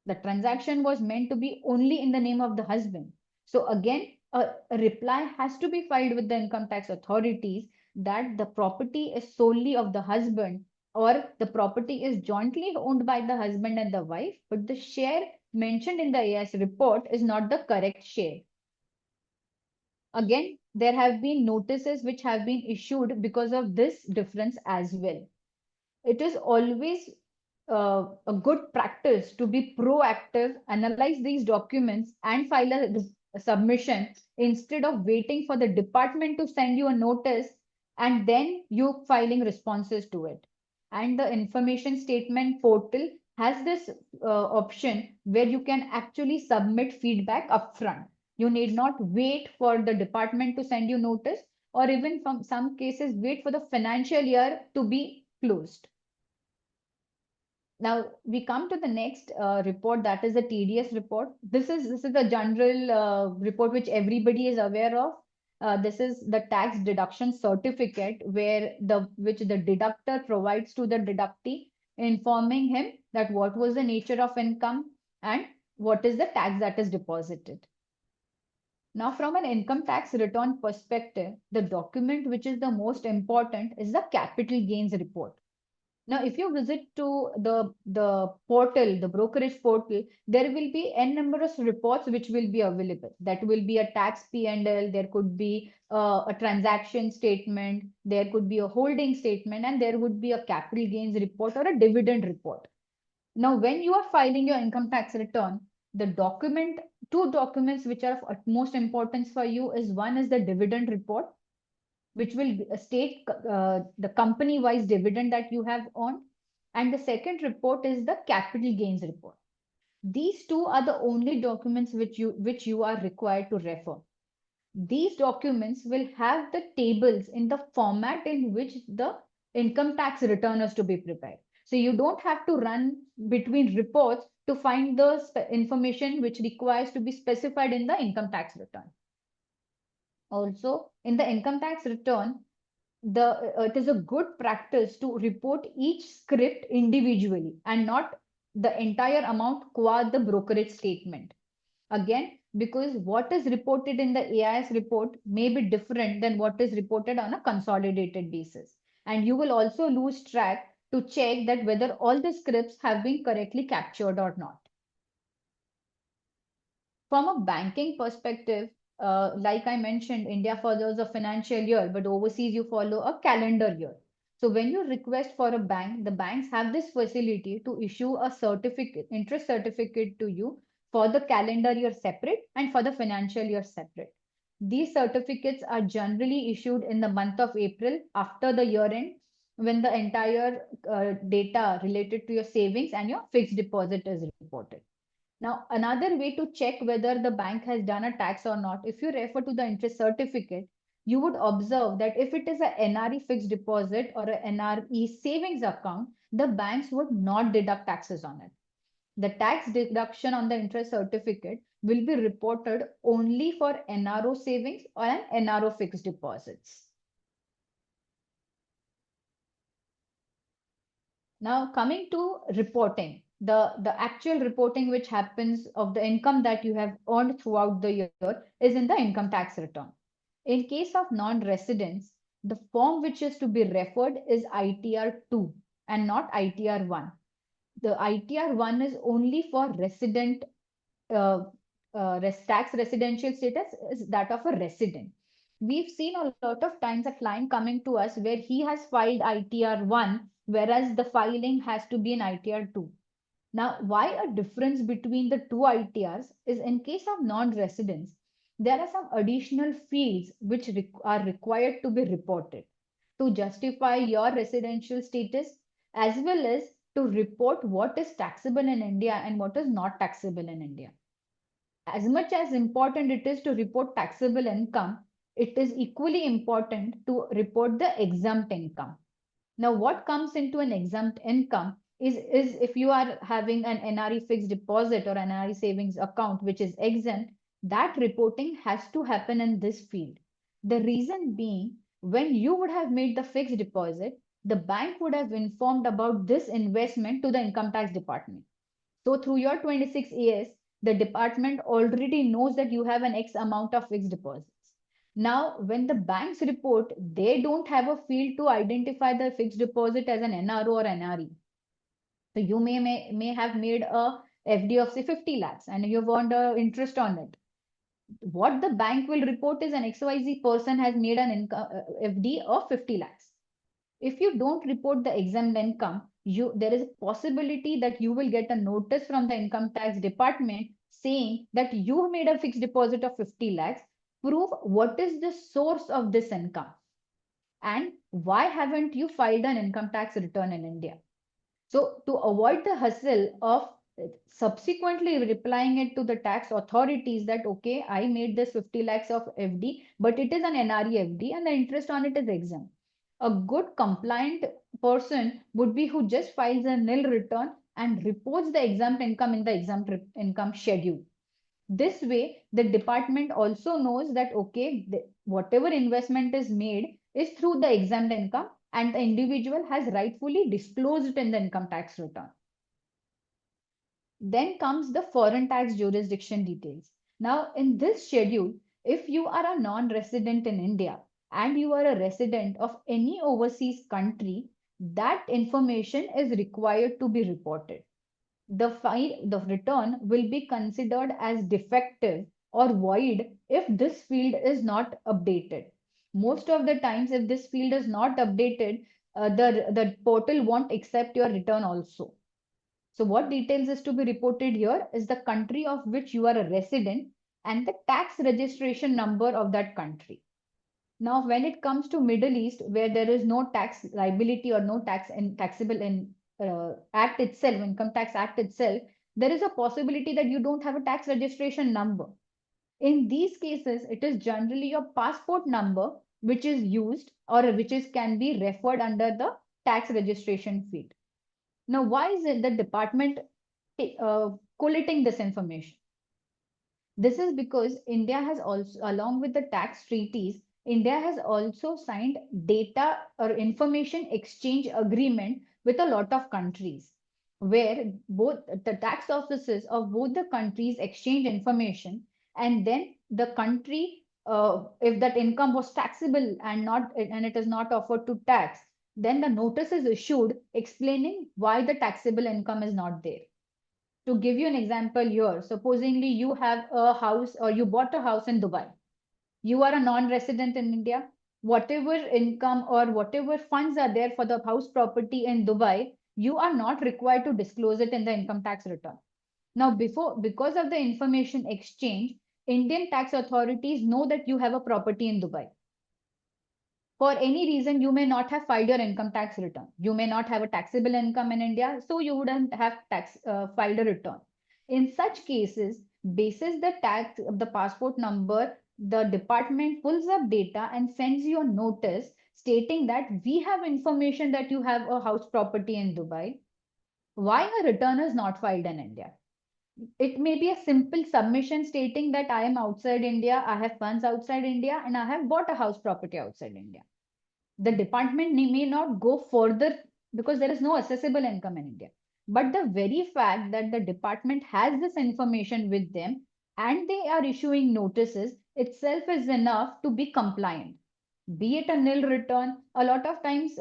The transaction was meant to be only in the name of the husband. So again, a reply has to be filed with the income tax authorities that the property is solely of the husband, or the property is jointly owned by the husband and the wife, but the share mentioned in the AS report is not the correct share. Again, there have been notices which have been issued because of this difference as well. It is always a good practice to be proactive, analyze these documents and file a submission instead of waiting for the department to send you a notice and then you filing responses to it. And the information statement portal has this option where you can actually submit feedback upfront. You need not wait for the department to send you notice, or even from some cases wait for the financial year to be closed. Now we come to the next report, that is the TDS report. This is the general report which everybody is aware of. This is the tax deduction certificate which the deductor provides to the deductee, informing him that what was the nature of income and what is the tax that is deposited. Now, from an income tax return perspective, the document which is the most important is the capital gains report. Now, if you visit to the portal, the brokerage portal, there will be n number of reports which will be available. That will be a tax P&L, there could be a transaction statement, there could be a holding statement, and there would be a capital gains report or a dividend report. Now, when you are filing your income tax return, two documents which are of utmost importance for you is, one is the dividend report, which will state the company-wise dividend that you have earned. And the second report is the capital gains report. These two are the only documents which you are required to refer. These documents will have the tables in the format in which the income tax return is to be prepared. So you don't have to run between reports to find the information which requires to be specified in the income tax return. Also, in the income tax return, it is a good practice to report each script individually and not the entire amount qua the brokerage statement. Again, because what is reported in the AIS report may be different than what is reported on a consolidated basis. And you will also lose track to check that whether all the scripts have been correctly captured or not. From a banking perspective, like I mentioned, India follows a financial year, but overseas you follow a calendar year. So when you request for a bank, the banks have this facility to issue a certificate, interest certificate to you for the calendar year separate and for the financial year separate. These certificates are generally issued in the month of April after the year end, when the entire data related to your savings and your fixed deposit is reported. Now, another way to check whether the bank has done a tax or not, if you refer to the interest certificate, you would observe that if it is a NRI fixed deposit or a NRE savings account, the banks would not deduct taxes on it. The tax deduction on the interest certificate will be reported only for NRO savings or an NRO fixed deposits. Now, coming to reporting, the actual reporting which happens of the income that you have earned throughout the year is in the income tax return. In case of non-residents, the form which is to be referred is ITR 2 and not ITR 1. The ITR 1 is only for resident, uh, tax residential status is that of a resident. We've seen a lot of times a client coming to us where he has filed ITR 1, whereas the filing has to be an ITR 2. Now, why a difference between the two ITRs is in case of non-residents, there are some additional fields which are required to be reported to justify your residential status as well as to report what is taxable in India and what is not taxable in India. As much as important it is to report taxable income, it is equally important to report the exempt income. Now, what comes into an exempt income is if you are having an NRI fixed deposit or NRI savings account, which is exempt, that reporting has to happen in this field. The reason being, when you would have made the fixed deposit, the bank would have informed about this investment to the income tax department. So through your 26 years, the department already knows that you have an X amount of fixed deposits. Now, when the banks report, they don't have a field to identify the fixed deposit as an NRO or NRE. So you may have made a FD of say 50 lakhs and you've earned interest on it. What the bank will report is an XYZ person has made an income, FD of 50 lakhs. If you don't report the exempt income, there is a possibility that you will get a notice from the income tax department saying that you made a fixed deposit of 50 lakhs. Prove what is the source of this income and why haven't you filed an income tax return in India. So to avoid the hassle of subsequently replying it to the tax authorities that, okay, I made this 50 lakhs of FD, but it is an NRE FD and the interest on it is exempt. A good compliant person would be who just files a nil return and reports the exempt income in the exempt income schedule. This way, the department also knows that, okay, whatever investment is made is through the exempt income and the individual has rightfully disclosed it in the income tax return. Then comes the foreign tax jurisdiction details. Now, in this schedule, if you are a non-resident in India and you are a resident of any overseas country, that information is required to be reported. The return will be considered as defective or void if this field is not updated. Most of the times, if this field is not updated, the portal won't accept your return also. So what details is to be reported here is the country of which you are a resident and the tax registration number of that country. Now, when it comes to Middle East, where there is no tax liability or no tax in taxable in Act itself, Income Tax Act itself, there is a possibility that you don't have a tax registration number. In these cases, it is generally your passport number which is used or which is can be referred under the tax registration field. Now, why is it the department collating this information? This is because India has also, along with the tax treaties, India has also signed data or information exchange agreement with a lot of countries, where both the tax offices of both the countries exchange information, and then the country, if that income was taxable and it is not offered to tax, then the notice is issued explaining why the taxable income is not there. To give you an example here, supposingly you have a house or you bought a house in Dubai. You are a non-resident in India. Whatever income or whatever funds are there for the house property in Dubai, you are not required to disclose it in the income tax return. Now, because of the information exchange, Indian tax authorities know that you have a property in Dubai. For any reason, you may not have filed your income tax return. You may not have a taxable income in India, so you wouldn't have filed a return. In such cases, basis the tax of the passport number, the department pulls up data and sends you a notice stating that we have information that you have a house property in Dubai. Why a return is not filed in India? It may be a simple submission stating that I am outside India, I have funds outside India, and I have bought a house property outside India. The department may not go further because there is no assessable income in India. But the very fact that the department has this information with them and they are issuing notices itself is enough to be compliant. Be it a nil return, a lot of times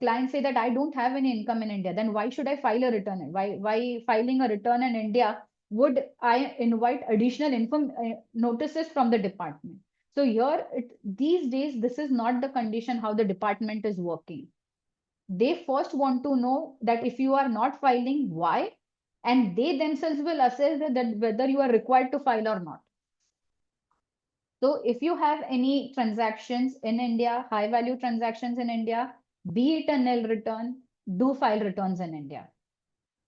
clients say that I don't have any income in India. Then why should I file a return? Why filing a return in India would I invite additional notices from the department? So here, these days, this is not the condition how the department is working. They first want to know that if you are not filing, why, and they themselves will assess that whether you are required to file or not. So if you have any transactions in India, high value transactions in India, be it a nil return, do file returns in India.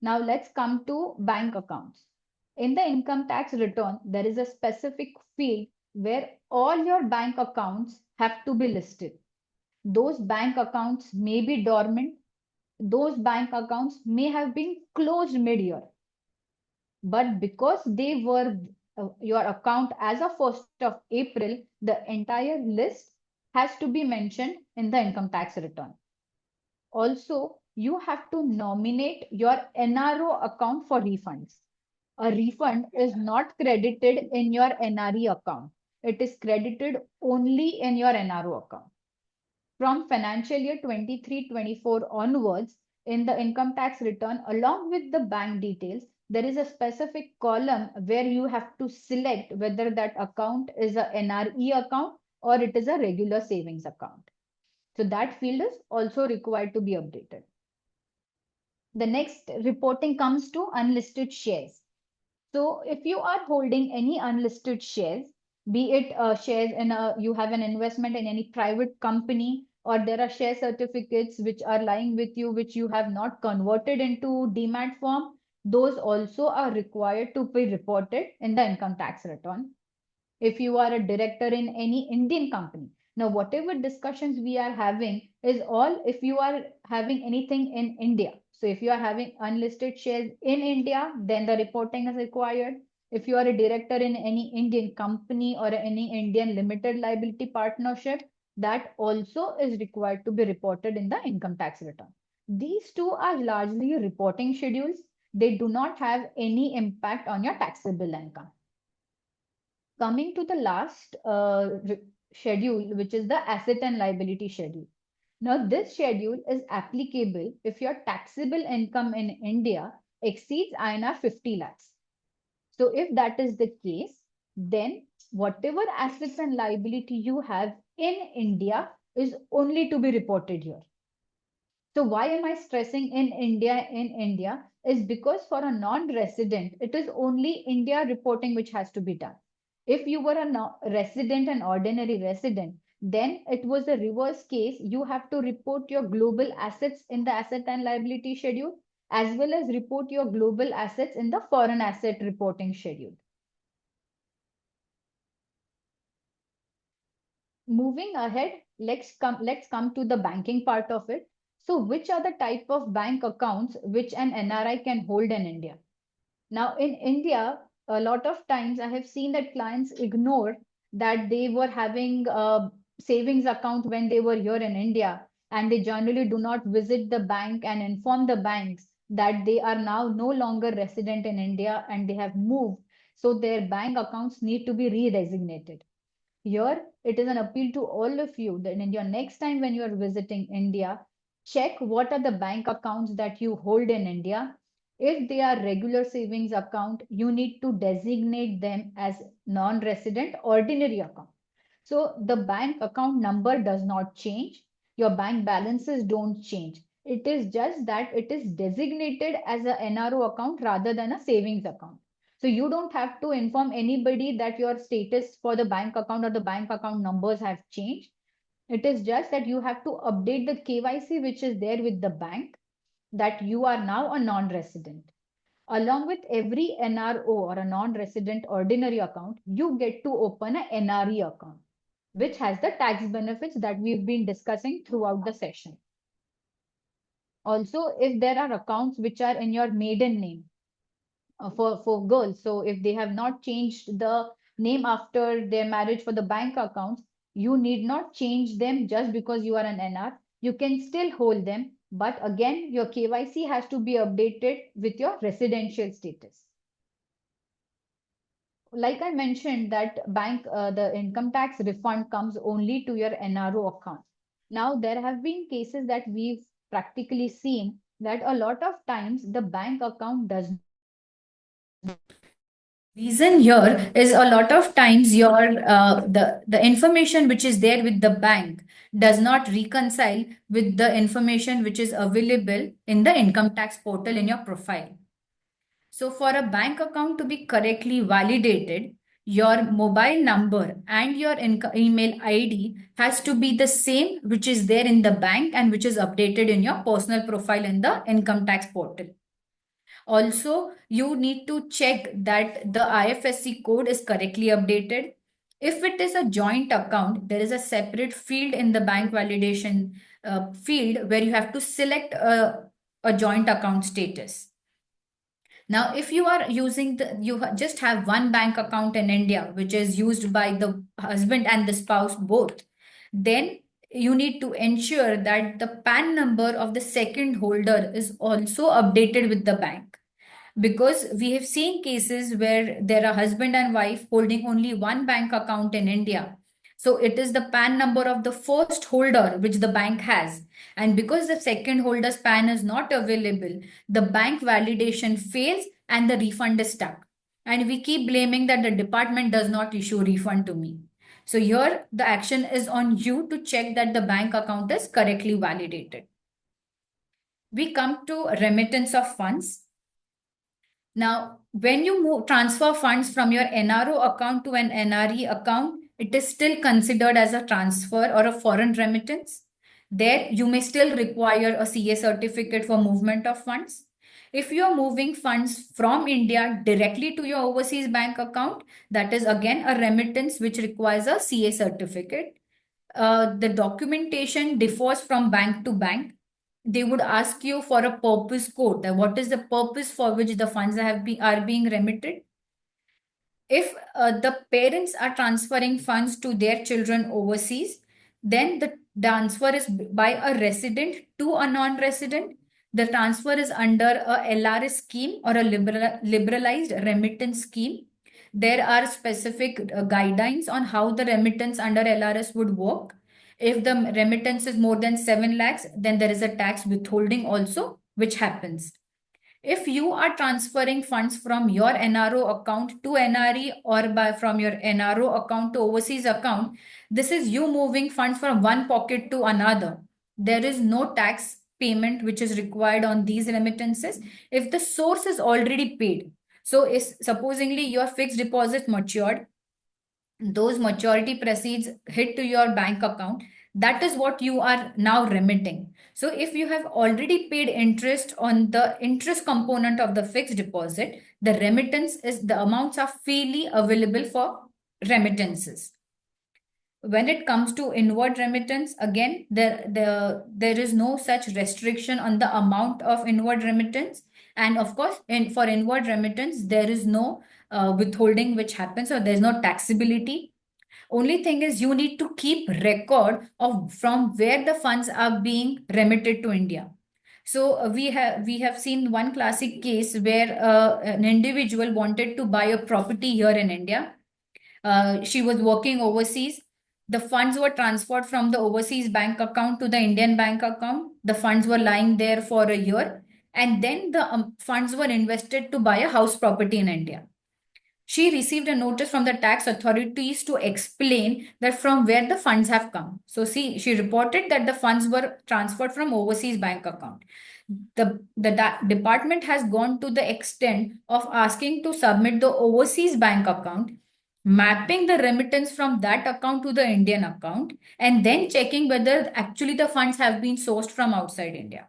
Now let's come to bank accounts. In the income tax return, there is a specific field where all your bank accounts have to be listed. Those bank accounts may be dormant. Those bank accounts may have been closed mid-year. But because they were your account as of 1st of April, the entire list has to be mentioned in the income tax return. Also, you have to nominate your NRO account for refunds. A refund is not credited in your NRE account. It is credited only in your NRO account. From financial year 23-24 onwards, in the income tax return, along with the bank details, there is a specific column where you have to select whether that account is a NRE account or it is a regular savings account. So that field is also required to be updated. The next reporting comes to unlisted shares. So if you are holding any unlisted shares, be it shares in you have an investment in any private company, or there are share certificates which are lying with you, which you have not converted into demat form, those also are required to be reported in the income tax return. If you are a director in any Indian company. Now, whatever discussions we are having is all if you are having anything in India. So, if you are having unlisted shares in India, then the reporting is required. If you are a director in any Indian company or any Indian limited liability partnership, that also is required to be reported in the income tax return. These two are largely reporting schedules. They do not have any impact on your taxable income. Coming to the last schedule, which is the asset and liability schedule. Now, this schedule is applicable if your taxable income in India exceeds INR 50 lakhs. So, if that is the case, then whatever assets and liability you have in India is only to be reported here. So why am I stressing in India is because for a non-resident, it is only India reporting which has to be done. If you were a resident, an ordinary resident, then it was a reverse case. You have to report your global assets in the asset and liability schedule, as well as report your global assets in the foreign asset reporting schedule. moving ahead, let's come to the banking part of it. So which are the type of bank accounts which an NRI can hold in India? Now, in India, a lot of times I have seen that clients ignore that they were having a savings account when they were here in India, and they generally do not visit the bank and inform the banks that they are now no longer resident in India and they have moved. So their bank accounts need to be re-designated. Here, it is an appeal to all of you that in your next time when you are visiting India, check what are the bank accounts that you hold in India. If they are regular savings account, you need to designate them as non-resident ordinary account. So the bank account number does not change. Your bank balances don't change. It is just that it is designated as a NRO account rather than a savings account. So you don't have to inform anybody that your status for the bank account or the bank account numbers have changed. It is just that you have to update the KYC which is there with the bank that you are now a non-resident. Along with every NRO or a non-resident ordinary account, you get to open a NRE account, which has the tax benefits that we've been discussing throughout the session. Also, if there are accounts which are in your maiden name, for girls. So if they have not changed the name after their marriage for the bank accounts, you need not change them just because you are an NR. You can still hold them, but again, your KYC has to be updated with your residential status. Like I mentioned that the income tax refund comes only to your NRO account. Now, there have been cases that we've practically seen that a lot of times the bank account does. Reason here is a lot of times the information which is there with the bank does not reconcile with the information which is available in the income tax portal in your profile. So for a bank account to be correctly validated, your mobile number and your email ID has to be the same which is there in the bank and which is updated in your personal profile in the income tax portal. Also, you need to check that the IFSC code is correctly updated. If it is a joint account, there is a separate field in the bank validation field where you have to select a joint account status. Now, if you are using you just have one bank account in India, which is used by the husband and the spouse both, then you need to ensure that the PAN number of the second holder is also updated with the bank, because we have seen cases where there are husband and wife holding only one bank account in India. So it is the PAN number of the first holder which the bank has. And because the second holder's PAN is not available, the bank validation fails and the refund is stuck. And we keep blaming that the department does not issue refund to me. So here the action is on you to check that the bank account is correctly validated. We come to remittance of funds. Now, when you transfer funds from your NRO account to an NRE account, it is still considered as a transfer or a foreign remittance. There, you may still require a CA certificate for movement of funds. If you are moving funds from India directly to your overseas bank account, that is again a remittance which requires a CA certificate. The documentation differs from bank to bank. They would ask you for a purpose code, that what is the purpose for which the funds are being remitted. If the parents are transferring funds to their children overseas, then the transfer is by a resident to a non-resident. The transfer is under a LRS scheme or a liberalized remittance scheme. There are specific guidelines on how the remittance under LRS would work. If the remittance is more than 7 lakhs, then there is a tax withholding also, which happens. If you are transferring funds from your NRO account to NRE or from your NRO account to overseas account, this is you moving funds from one pocket to another. There is no tax payment which is required on these remittances if the source is already paid. So supposingly your fixed deposit matured, those maturity proceeds hit to your bank account, that is what you are now remitting. So if you have already paid interest on the interest component of the fixed deposit, the remittance is the amounts are freely available for remittances. When it comes to inward remittance, again, there is no such restriction on the amount of inward remittance. And of course, for inward remittance, there is no withholding which happens, or there's no taxability. Only thing is you need to keep record of from where the funds are being remitted to India. So we have seen one classic case where an individual wanted to buy a property here in India. She was working overseas. The funds were transferred from the overseas bank account to the Indian bank account. The funds were lying there for a year, and then the funds were invested to buy a house property in India. She received a notice from the tax authorities to explain that from where the funds have come. So, see, she reported that the funds were transferred from overseas bank account. The department has gone to the extent of asking to submit the overseas bank account, mapping the remittance from that account to the Indian account, and then checking whether actually the funds have been sourced from outside India.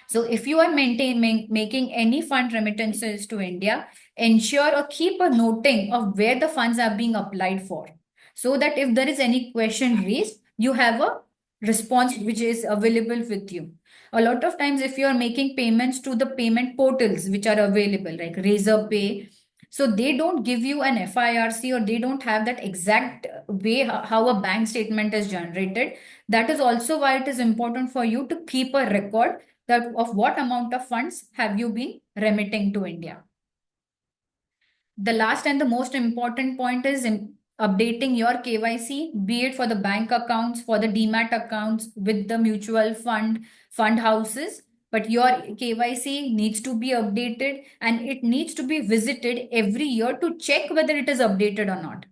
So if you are making any fund remittances to India, ensure or keep a noting of where the funds are being applied for, so that if there is any question raised, you have a response which is available with you. A lot of times, if you are making payments to the payment portals which are available, like Razor Pay, so they don't give you an FIRC, or they don't have that exact way how a bank statement is generated. That is also why it is important for you to keep a record that of what amount of funds have you been remitting to India. The last and the most important point is updating your KYC, be it for the bank accounts, for the demat accounts, with the mutual fund houses. But your KYC needs to be updated, and it needs to be visited every year to check whether it is updated or not.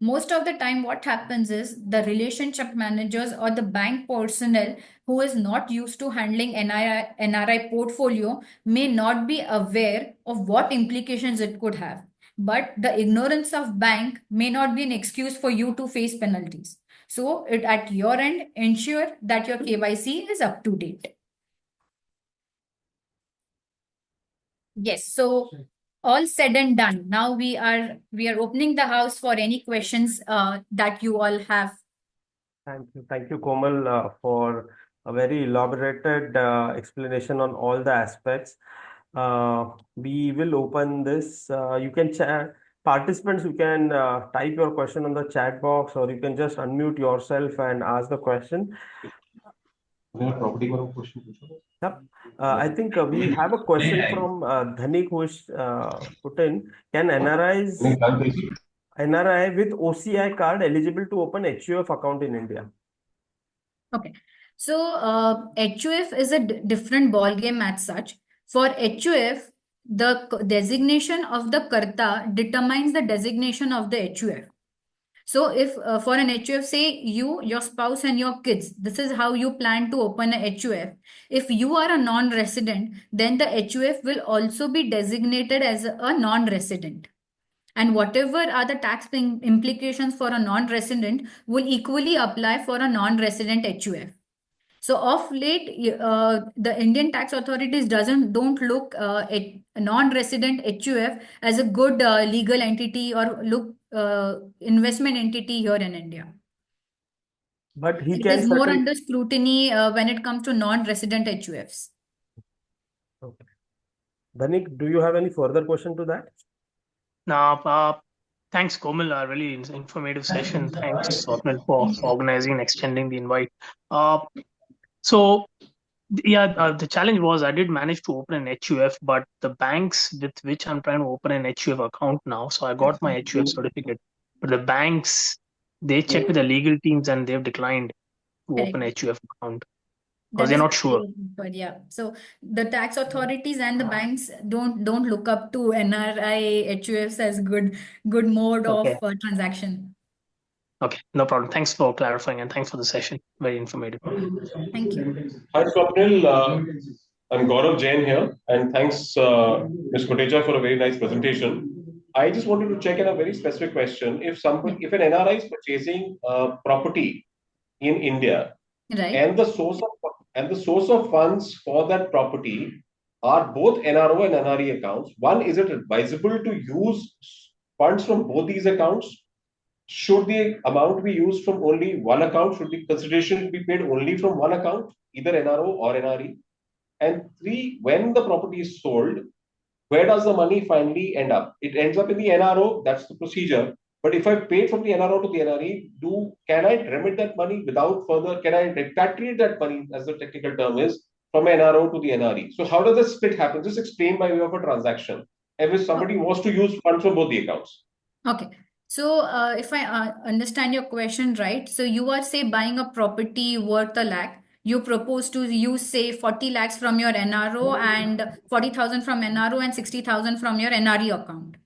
Most of the time what happens is the relationship managers or the bank personnel who is not used to handling NRI portfolio may not be aware of what implications it could have. But the ignorance of bank may not be an excuse for you to face penalties. So at your end, ensure that your KYC is up to date. Yes, so all said and done. Now we are opening the house for any questions that you all have. Thank you, Komal, for a very elaborated explanation on all the aspects. We will open this. You can chat. Participants, you can type your question on the chat box, or you can just unmute yourself and ask the question. Yep. I think we have a question from Dhanik, who is put in. Can NRI with OCI card eligible to open HUF account in India? Okay. So HUF is a different ball game as such. For HUF, the designation of the Karta determines the designation of the HUF. So if for an HUF, say you, your spouse and your kids, this is how you plan to open a HUF. If you are a non-resident, then the HUF will also be designated as a non-resident. And whatever are the tax implications for a non-resident will equally apply for a non-resident HUF. So of late, the Indian tax authorities don't look at a non-resident HUF as a good legal entity or look investment entity here in India. But he It can is more under scrutiny when it comes to non-resident HUFs. Okay. Dhanik, do you have any further question to that? No, thanks, Komal. A really informative session. Thanks, Swapnil, for organizing and extending the invite. The challenge was I did manage to open an HUF, but the banks with which I'm trying to open an HUF account now, so I got my HUF certificate, but the banks, they checked with the legal teams and they've declined to open a HUF account because they're not sure. But yeah, so the tax authorities and the banks don't look up to NRI HUFs as good mode of transaction. Okay, no problem. Thanks for clarifying and thanks for the session. Very informative. Thank you. Hi, Swapnil. I'm Gaurav Jain here, and thanks, Ms. Kotecha, for a very nice presentation. I just wanted to check in a very specific question. If an NRI is purchasing property in India, Right. and the source of funds for that property are both NRO and NRE accounts, one, is it advisable to use funds from both these accounts? should the amount be used from only one account? Should the consideration be paid only from one account, either NRO or NRE? And three, when the property is sold, where does the money finally end up? It ends up in the NRO, that's the procedure. But if I paid from the NRO to the NRE, can I remit that money without further, can I repatriate that money, as the technical term is, from NRO to the NRE? So how does the split happen? Just explain by way of a transaction. And if somebody wants to use funds from both the accounts. Okay. So, if I understand your question right, so you are say buying a property worth a lakh. You propose to use say 40 lakhs from your NRO and 40,000 from NRO and 60,000 from your NRE account.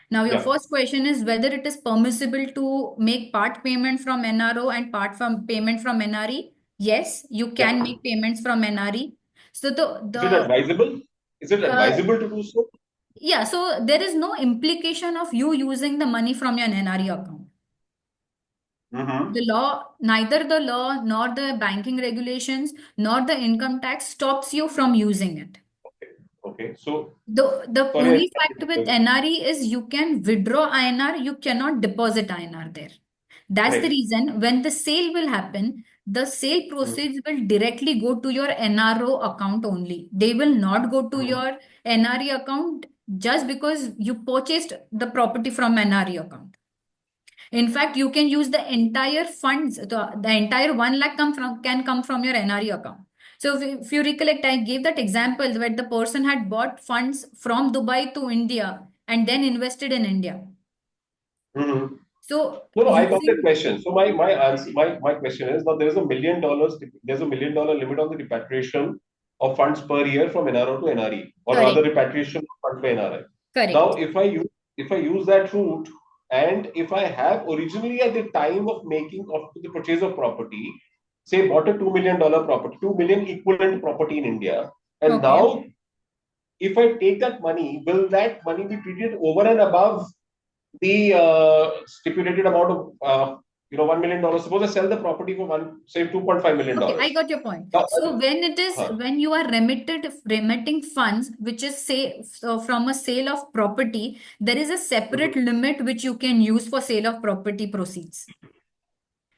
Now, your Yeah. first question is whether it is permissible to make part payment from NRO and part from payment from NRE. Yes, you can Yeah. make payments from NRE. So Is it advisable? Is it uh, advisable to do so? yeah, so there is no implication of you using the money from your NRE account. Mm-hmm. The law, neither the law nor the banking regulations nor the income tax stops you from using it. Okay. So, The sorry. only fact with NRE is you can withdraw INR, you cannot deposit INR there. That's the Correct. reason when the sale will happen, the sale proceeds will directly go to your NRO account only. They will not go to your NRE account just because you purchased the property from NRE account. In fact, you can use the entire funds, the entire 1 lakh can come from your NRE account. So if you recollect, I gave that example where the person had bought funds from Dubai to India and then invested in India. Mm-hmm. So No, I got that using, question. So my answer, my question is now there's $1 million limit on the repatriation of funds per year from NRO to NRE, or rather correct, repatriation of funds by NRI. Now, correct. if I use that route, and if I have originally at the time of making of the purchase of property, say bought a $2 million property, 2 million equivalent property in India, and Okay. now if I take that money, will that money be treated over and above the stipulated amount of $1 million? Suppose I sell the property for say $2.5 million. Okay, I got your point. Now, So huh. when you are remitting funds, which is say so from a sale of property, there is a separate limit which you can use for sale of property proceeds,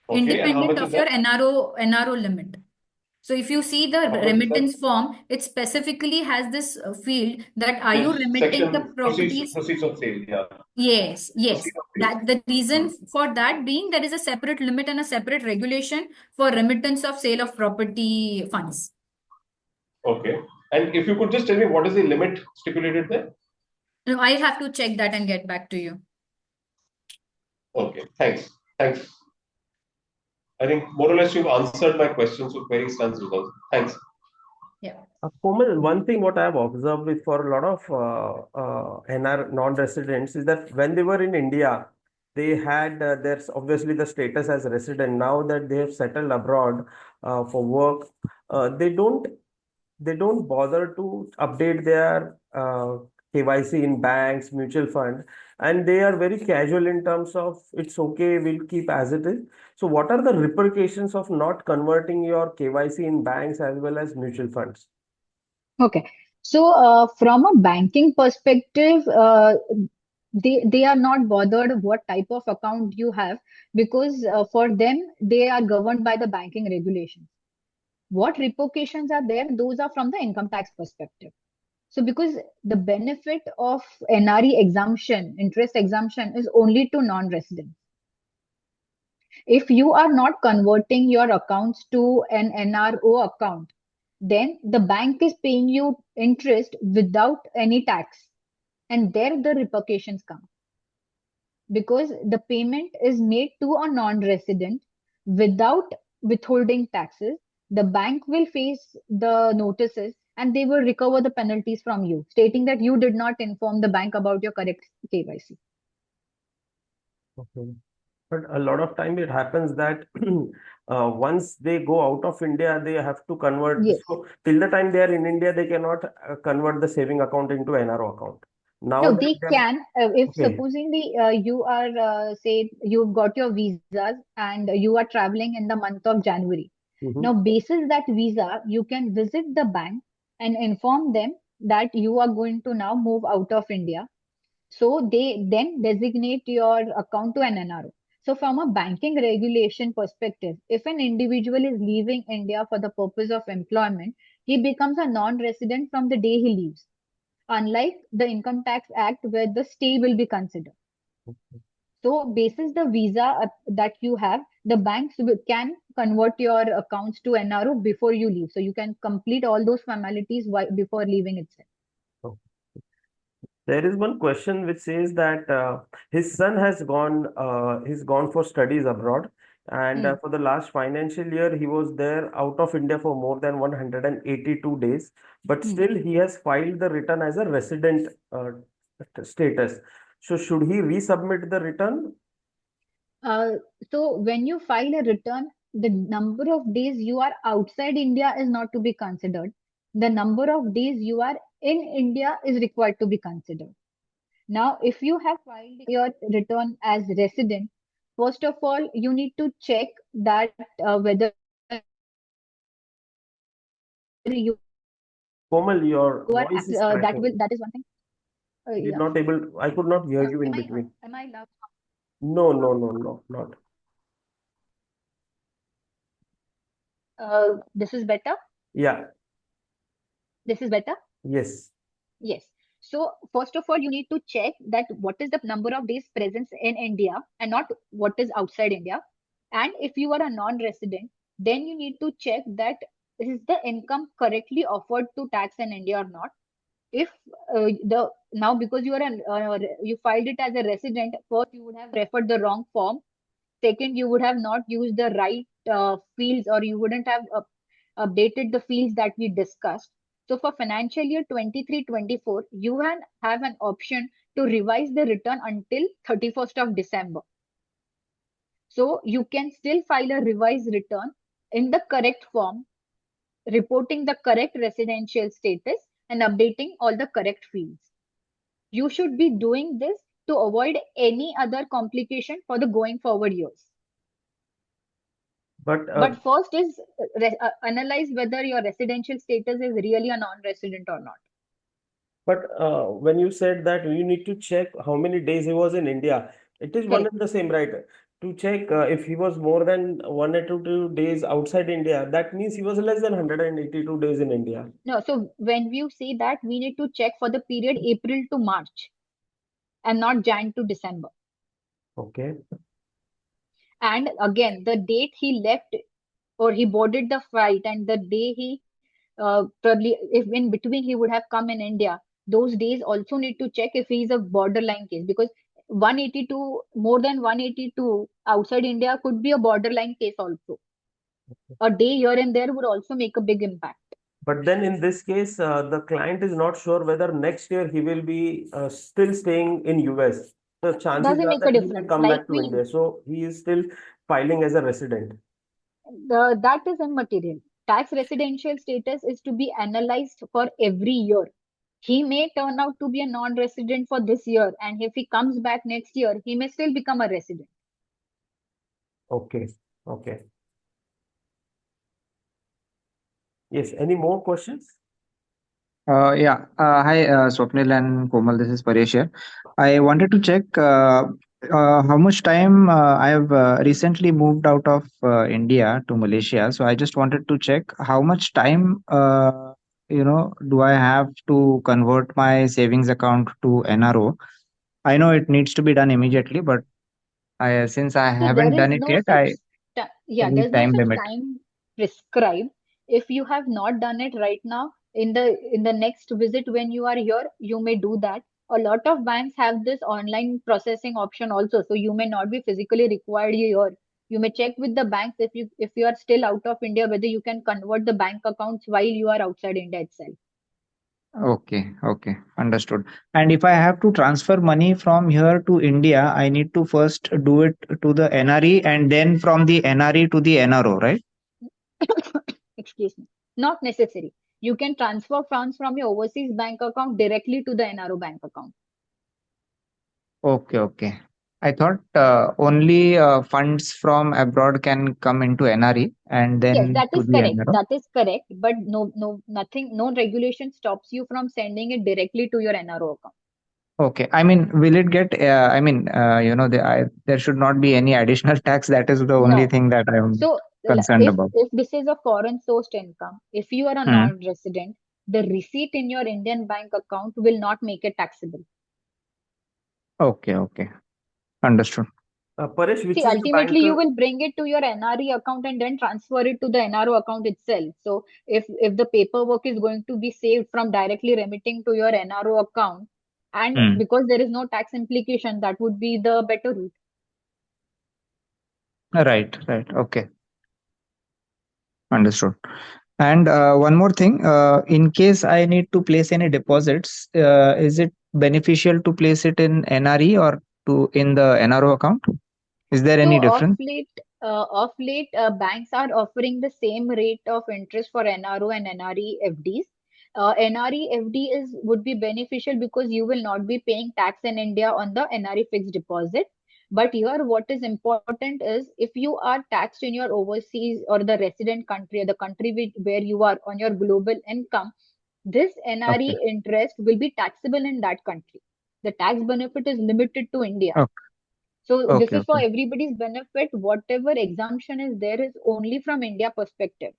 Okay, and how independent much is of that? your NRO limit. So if you see the How much is that? remittance form, it specifically has this field that are you Yes, remitting the section properties? proceeds of sale. Yeah, Yes, yes. proceeds of sale. That the reason Hmm. for that being there is a separate limit and a separate regulation for remittance of sale of property funds. Okay, and if you could just tell me what is the limit stipulated there? No, I have to check that and get back to you. Okay, thanks. I think more or less you've answered my questions with very stands results. Thanks. Yeah. Komal, one thing what I have observed with for a lot of NR non-residents is that when they were in India, they had there's obviously the status as resident. Now that they have settled abroad for work, they don't bother to update their KYC in banks, mutual fund, and they are very casual in terms of it's okay, we'll keep as it is. So, what are the repercussions of not converting your KYC in banks as well as mutual funds? Okay. So, from a banking perspective, they are not bothered what type of account you have because for them they are governed by the banking regulations. What repercussions are there? Those are from the income tax perspective. So, because the benefit of NRE exemption, interest exemption, is only to non-residents. If you are not converting your accounts to an NRO account, then the bank is paying you interest without any tax. And there the repercussions come because the payment is made to a non-resident without withholding taxes. The bank will face the notices and they will recover the penalties from you, stating that you did not inform the bank about your correct KYC. Okay. But a lot of time it happens that once they go out of India, they have to convert. Yes. So till the time they are in India, they cannot convert the saving account into NRO account. Now No, that they they're can. If okay. supposingly you are, say, you've got your visas and you are traveling in the month of January. Mhm. Now, basis that visa, you can visit the bank and inform them that you are going to now move out of India. So they then designate your account to an NRO. So from a banking regulation perspective, if an individual is leaving India for the purpose of employment, he becomes a non-resident from the day he leaves, unlike the Income Tax Act where the stay will be considered. So basis the visa that you have, the banks can convert your accounts to NRO before you leave. So you can complete all those formalities before leaving itself. Oh. There is one question which says that his son he's gone for studies abroad, and Hmm. for the last financial year he was there out of India for more than 182 days, but Hmm. still he has filed the return as a resident status. So should he resubmit the return? Uh, so when you file a return, the number of days you are outside India is not to be considered. The number of days you are in India is required to be considered. Now, if you have filed your return as resident, first of all, you need to check that whether you are Komal, your that voice is is one cracking. thing. Did Yeah. not able, I could not hear you in between. Am I loud? No, no, no, no, not. This is better. Yeah, This is better. yes. Yes. So first of all, you need to check that what is the number of days presence in India and not what is outside India. And if you are a non-resident, then you need to check that is the income correctly offered to tax in India or not. If the now because you are you filed it as a resident, first you would have referred the wrong form. Second, you would have not used the right fields, or you wouldn't have updated the fields that we discussed. So for financial year 23-24, you have an option to revise the return until 31st of December. So you can still file a revised return in the correct form, reporting the correct residential status and updating all the correct fields. You should be doing this to avoid any other complication for the going forward years. But But first is analyze whether your residential status is really a non-resident or not. when you said that you need to check how many days he was in India, it is one Correct. and the same, right? To check if he was more than 182 days outside India, that means he was less than 182 days in India. No, so when you say that, we need to check for the period April to March and not Jan to December. Okay. And again, the date he left or he boarded the flight and the day he probably, if in between he would have come in India, those days also need to check if he is a borderline case, because 182, more than 182 outside India could be a borderline case also. A day here and there would also make a big impact. But then in this case, the client is not sure whether next year he will be still staying in US. The chances Doesn't are make a that he may difference. come Like back to India. So he is still filing as a resident. that is immaterial. Tax residential status is to be analyzed for every year. He may turn out to be a non-resident for this year, and if he comes back next year, he may still become a resident. Okay. Okay. Yes. Any more questions? Yeah. Hi, Swapnil and Komal. This is Paresh here. I wanted to check how much time I have recently moved out of India to Malaysia. So I just wanted to check how much time, do I have to convert my savings account to NRO? I know it needs to be done immediately, but since I So there haven't is done it no yet, such, any there's no time such limit. time prescribed. If you have not done it right now, in the next visit when you are here, you may do that. A lot of banks have this online processing option also, so you may not be physically required here. You may check with the banks if you are still out of India, whether you can convert the bank accounts while you are outside India itself. Okay, okay, understood. And if I have to transfer money from here to India, I need to first do it to the NRE and then from the NRE to the NRO, right? Excuse me. Not necessary. You can transfer funds from your overseas bank account directly to the NRO bank account. Okay, okay. I thought only funds from abroad can come into NRE and Yes, then that to is the correct. NRO. That is correct. But no, nothing, no regulation stops you from sending it directly to your NRO account. Okay. I mean, will it get, there should not be any additional tax. That is the only No. thing that I'm So concerned about. if this is a foreign sourced income, if you are a Hmm. non-resident, the receipt in your Indian bank account will not make it taxable. Okay. Okay. Understood. Paresh, which See, is the ultimately you banker? will bring it to your NRE account and then transfer it to the NRO account itself. So if the paperwork is going to be saved from directly remitting to your NRO account, and Hmm. because there is no tax implication, that would be the better route. Right. Right. Okay. Understood. And one more thing, in case I need to place any deposits, is it beneficial to place it in NRE or to in the NRO account? Is there any So difference? of late, banks are offering the same rate of interest for NRO and NRE FDs. NRE FD is would be beneficial because you will not be paying tax in India on the NRE fixed deposit. But here, what is important is if you are taxed in your overseas or the resident country or the country where you are on your global income, this Okay. NRE interest will be taxable in that country. The tax benefit is limited to India. Okay. So this Okay. is for Okay. everybody's benefit. Whatever exemption is there is only from India perspective.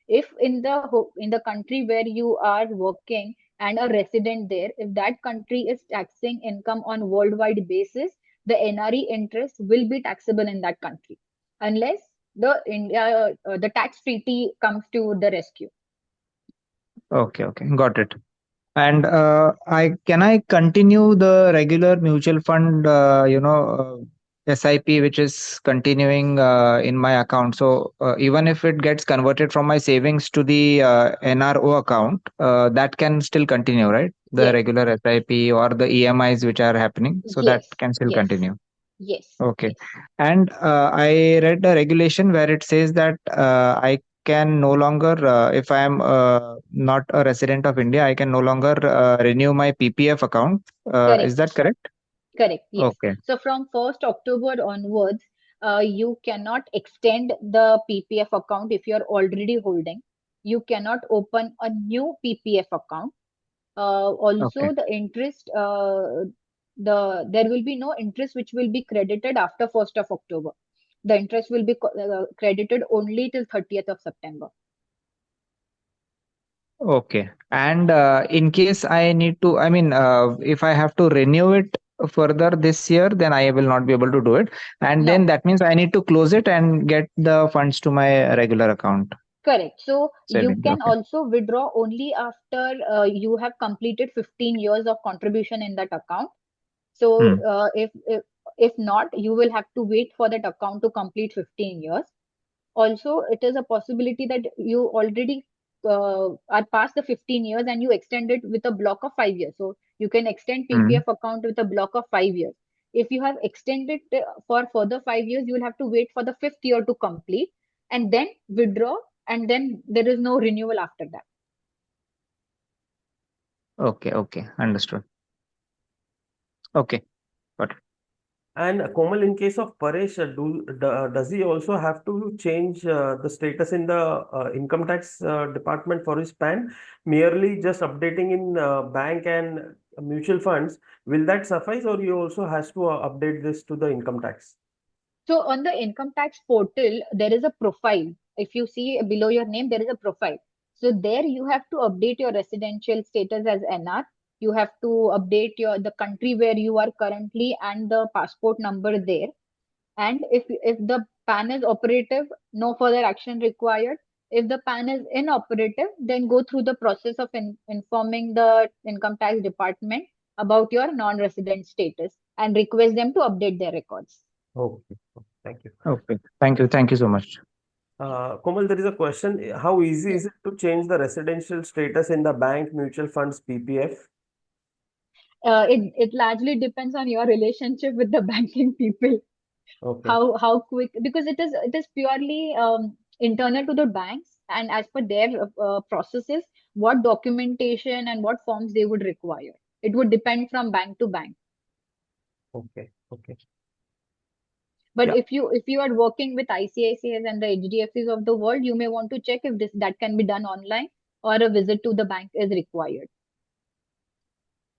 If in the country where you are working and a resident there, if that country is taxing income on worldwide basis, the NRE interest will be taxable in that country, unless the tax treaty comes to the rescue. Okay. Okay. Got it. And I continue the regular mutual fund, SIP, which is continuing in my account. So even if it gets converted from my savings to the NRO account, that can still continue, right? The Yes, regular SIP or the EMIs which are happening, so that yes, can still yes, continue. yes, Okay. yes. And I read a regulation where it says that I can no longer, if I am not a resident of India, I can no longer renew my PPF account. Is Correct. that correct? Correct, yes. Okay. So from 1st October onwards, you cannot extend the PPF account if you're already holding. You cannot open a new PPF account. Okay. Also, the interest, there will be no interest which will be credited after 1st of October. The interest will be credited only till 30th of September. Okay. And in case I need to, I mean, if I have to renew it further this year, then I will not be able to do it. And then No. that means I need to close it and get the funds to my regular account Correct. So you savings. can Okay. also withdraw only after you have completed 15 years of contribution in that account. So Hmm. if not, you will have to wait for that account to complete 15 years. Also, it is a possibility that you already are past the 15 years and you extend it with a block of 5 years. So you can extend Hmm. PPF account with a block of 5 years. If you have extended for further 5 years, you will have to wait for the fifth year to complete and then withdraw, and then there is no renewal after that. Okay. Okay. Understood. Okay. Got it. And Komal, in case of Paresh, does he also have to change the status in the income tax department for his PAN? Merely just updating in bank and mutual funds, will that suffice, or he also has to update this to the income tax? So on the income tax portal, there is a profile. If you see below your name, there is a profile. So there you have to update your residential status as NR. You have to update the country where you are currently and the passport number there. And if the PAN is operative, no further action required. If the PAN is inoperative, then go through the process of informing the income tax department about your non-resident status and request them to update their records. Okay, thank you. Okay. Thank you. Thank you so much. Komal, there is a question. How easy Yes. is it to change the residential status in the bank mutual funds PPF? It largely depends on your relationship with the banking people. Okay. How quick, because it is purely internal to the banks, and as per their processes, what documentation and what forms they would require. It would depend from bank to bank. Okay. Okay. But Yeah. if you are working with ICICIs and the HDFCs of the world, you may want to check if that can be done online or a visit to the bank is required.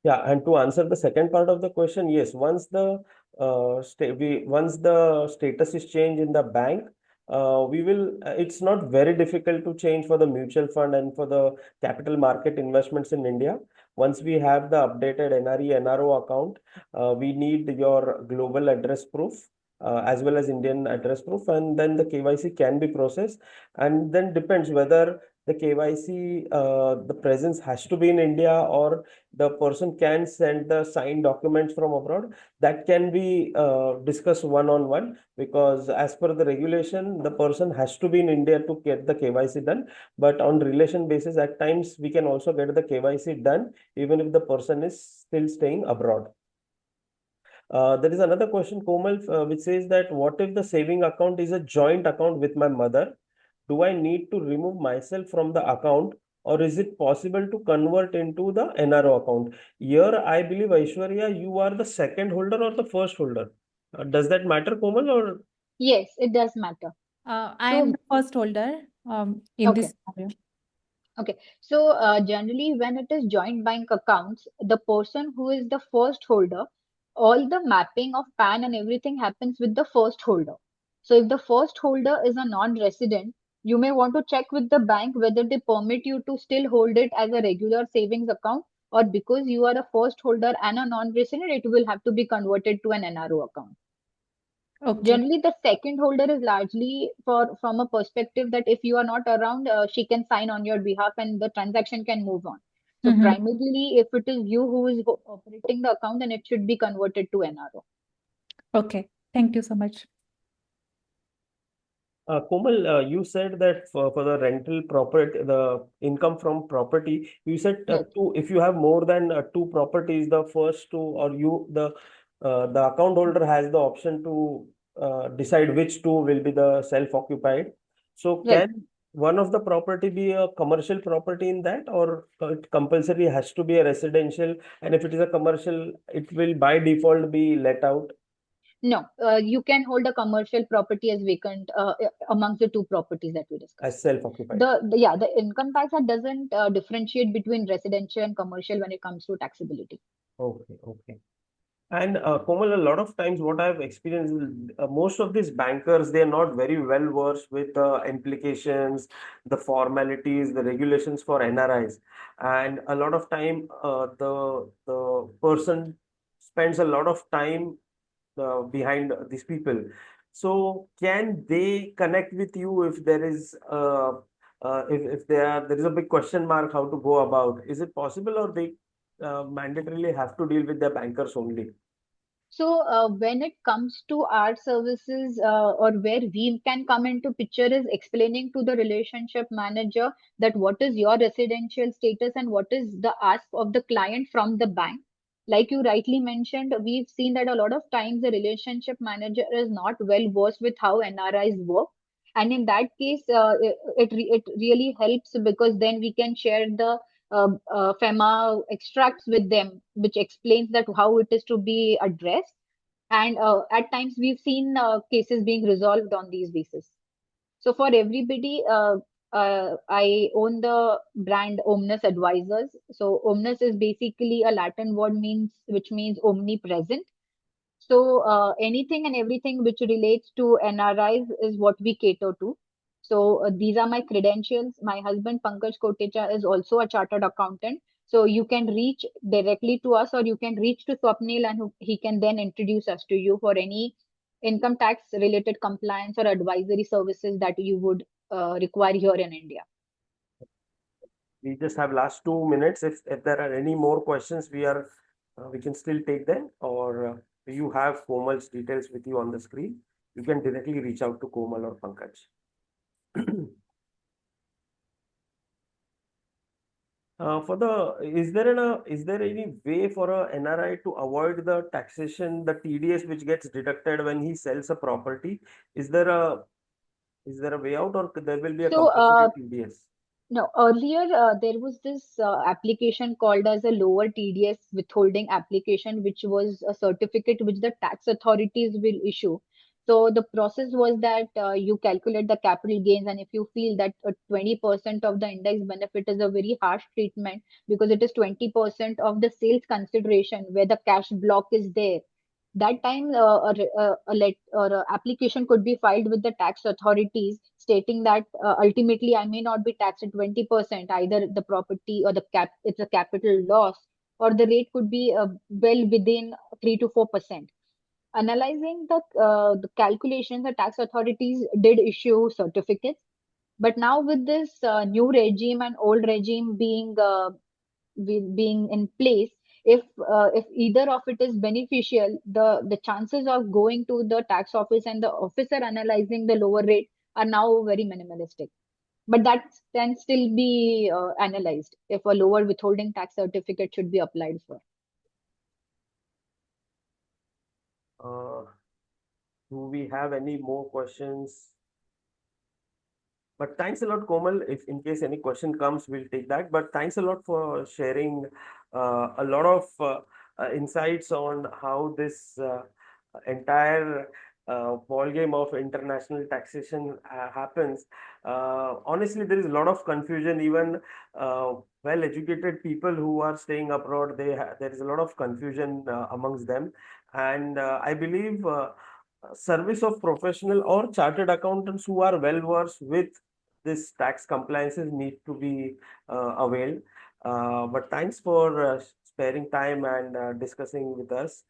Yeah, and to answer the second part of the question, yes, once the status is changed in the bank, we will. It's not very difficult to change for the mutual fund and for the capital market investments in India. Once we have the updated NRE NRO account, we need your global address proof. As well as Indian address proof, and then the KYC can be processed, and then depends whether the KYC, the presence has to be in India, or the person can send the signed documents from abroad. That can be discussed one-on-one, because as per the regulation, the person has to be in India to get the KYC done. But on relation basis, at times we can also get the KYC done even if the person is still staying abroad. There is another question, Komal, which says that what if the saving account is a joint account with my mother? Do I need to remove myself from the account, or is it possible to convert into the NRO account? Here, I believe, Aishwarya, you are the second holder or the first holder. Does that matter, Komal, or? Yes, it does matter. I am the first holder in Okay. this scenario. Okay, so generally, when it is joint bank accounts, the person who is the first holder, all the mapping of PAN and everything happens with the first holder. So, if the first holder is a non-resident, you may want to check with the bank whether they permit you to still hold it as a regular savings account, or because you are a first holder and a non-resident, it will have to be converted to an NRO account. Okay. Generally, the second holder is largely from a perspective that if you are not around, she can sign on your behalf and the transaction can move on. So Mhm. primarily, if it is you who is operating the account, then it should be converted to NRO. Okay. Thank you so much. Komal, you said that for the rental property, the income from property, you said Yes. if you have more than two properties, the first two, or the account holder has the option to decide which two will be the self-occupied. So Right. can one of the property be a commercial property in that, or it compulsory has to be a residential? And if it is a commercial, it will by default be let out No, you can hold a commercial property as vacant amongst the two properties that we discussed. as self-occupied. The income tax act doesn't differentiate between residential and commercial when it comes to taxability. Okay, okay. And Komal, a lot of times what I've experienced is most of these bankers, they're not very well versed with the implications, the formalities, the regulations for NRIs. And a lot of time, the person spends a lot of time behind these people. So can they connect with you if there is if there is a big question mark how to go about? Is it possible, or they mandatorily have to deal with their bankers only? So when it comes to our services or where we can come into picture is explaining to the relationship manager that what is your residential status and what is the ask of the client from the bank. Like you rightly mentioned, we've seen that a lot of times the relationship manager is not well versed with how NRIs work. And in that case, it really helps because then we can share the FEMA extracts with them, which explains that how it is to be addressed. And at times we've seen cases being resolved on these basis. So for everybody, I own the brand Omnis Advisors. So Omnis is basically a Latin word which means omnipresent. So anything and everything which relates to NRIs is what we cater to. So these are my credentials. My husband Pankaj Kotecha is also a chartered accountant. So you can reach directly to us, or you can reach to Swapnil, and he can then introduce us to you for any income tax related compliance or advisory services that you would require here in India. We just have last 2 minutes. If there are any more questions, we can still take them, or you have Komal's details with you on the screen. You can directly reach out to Komal or Pankaj. Is there any way for a NRI to avoid the taxation, the TDS which gets deducted when he sells a property? Is there a way out, or there will be a So compulsory TDS? no, earlier there was this application called as a lower TDS withholding application, which was a certificate which the tax authorities will issue So the process was that you calculate the capital gains, and if you feel that 20% of the index benefit is a very harsh treatment because it is 20% of the sales consideration where the cash block is there, that time a application could be filed with the tax authorities stating that ultimately I may not be taxed at 20%, either the property or it's a capital loss, or the rate could be well within 3 to 4%. Analyzing the calculations, the tax authorities did issue certificates. But now with this new regime and old regime being in place, if either of it is beneficial, the chances of going to the tax office and the officer analyzing the lower rate are now very minimalistic. But that can still be analyzed if a lower withholding tax certificate should be applied for. Do we have any more questions? But thanks a lot, Komal. If in case any question comes, we'll take that. But thanks a lot for sharing a lot of insights on how this entire ball game of international taxation happens. Honestly, there is a lot of confusion. Even well-educated people who are staying abroad, there is a lot of confusion amongst them. And I believe service of professional or chartered accountants who are well versed with this tax compliances need to be availed. But thanks for sparing time and discussing with us.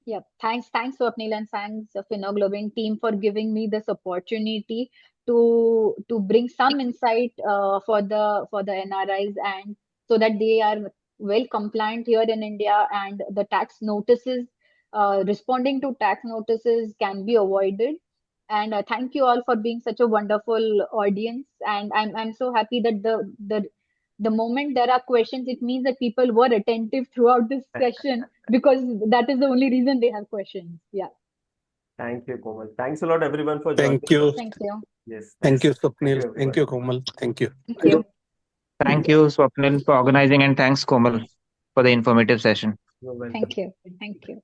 Yeah, thanks, Swapnil, and thanks Finoglobin team for giving me this opportunity to bring some insight for the NRIs, and so that they are well compliant here in India, and the tax notices, responding to tax notices can be avoided. And thank you all for being such a wonderful audience. And I'm so happy that the moment there are questions, it means that people were attentive throughout this session, because that is the only reason they have questions. Yeah. Thank you, Komal. Thanks a lot, everyone, for joining. Thank you. Thank you. Yes. Thank you, Thank you, Swapnil. Thank you, Komal. Thank you. Thank you. Thank you, Swapnil, for organizing, and thanks, Komal, for the informative session. You're welcome. Thank you. Thank you.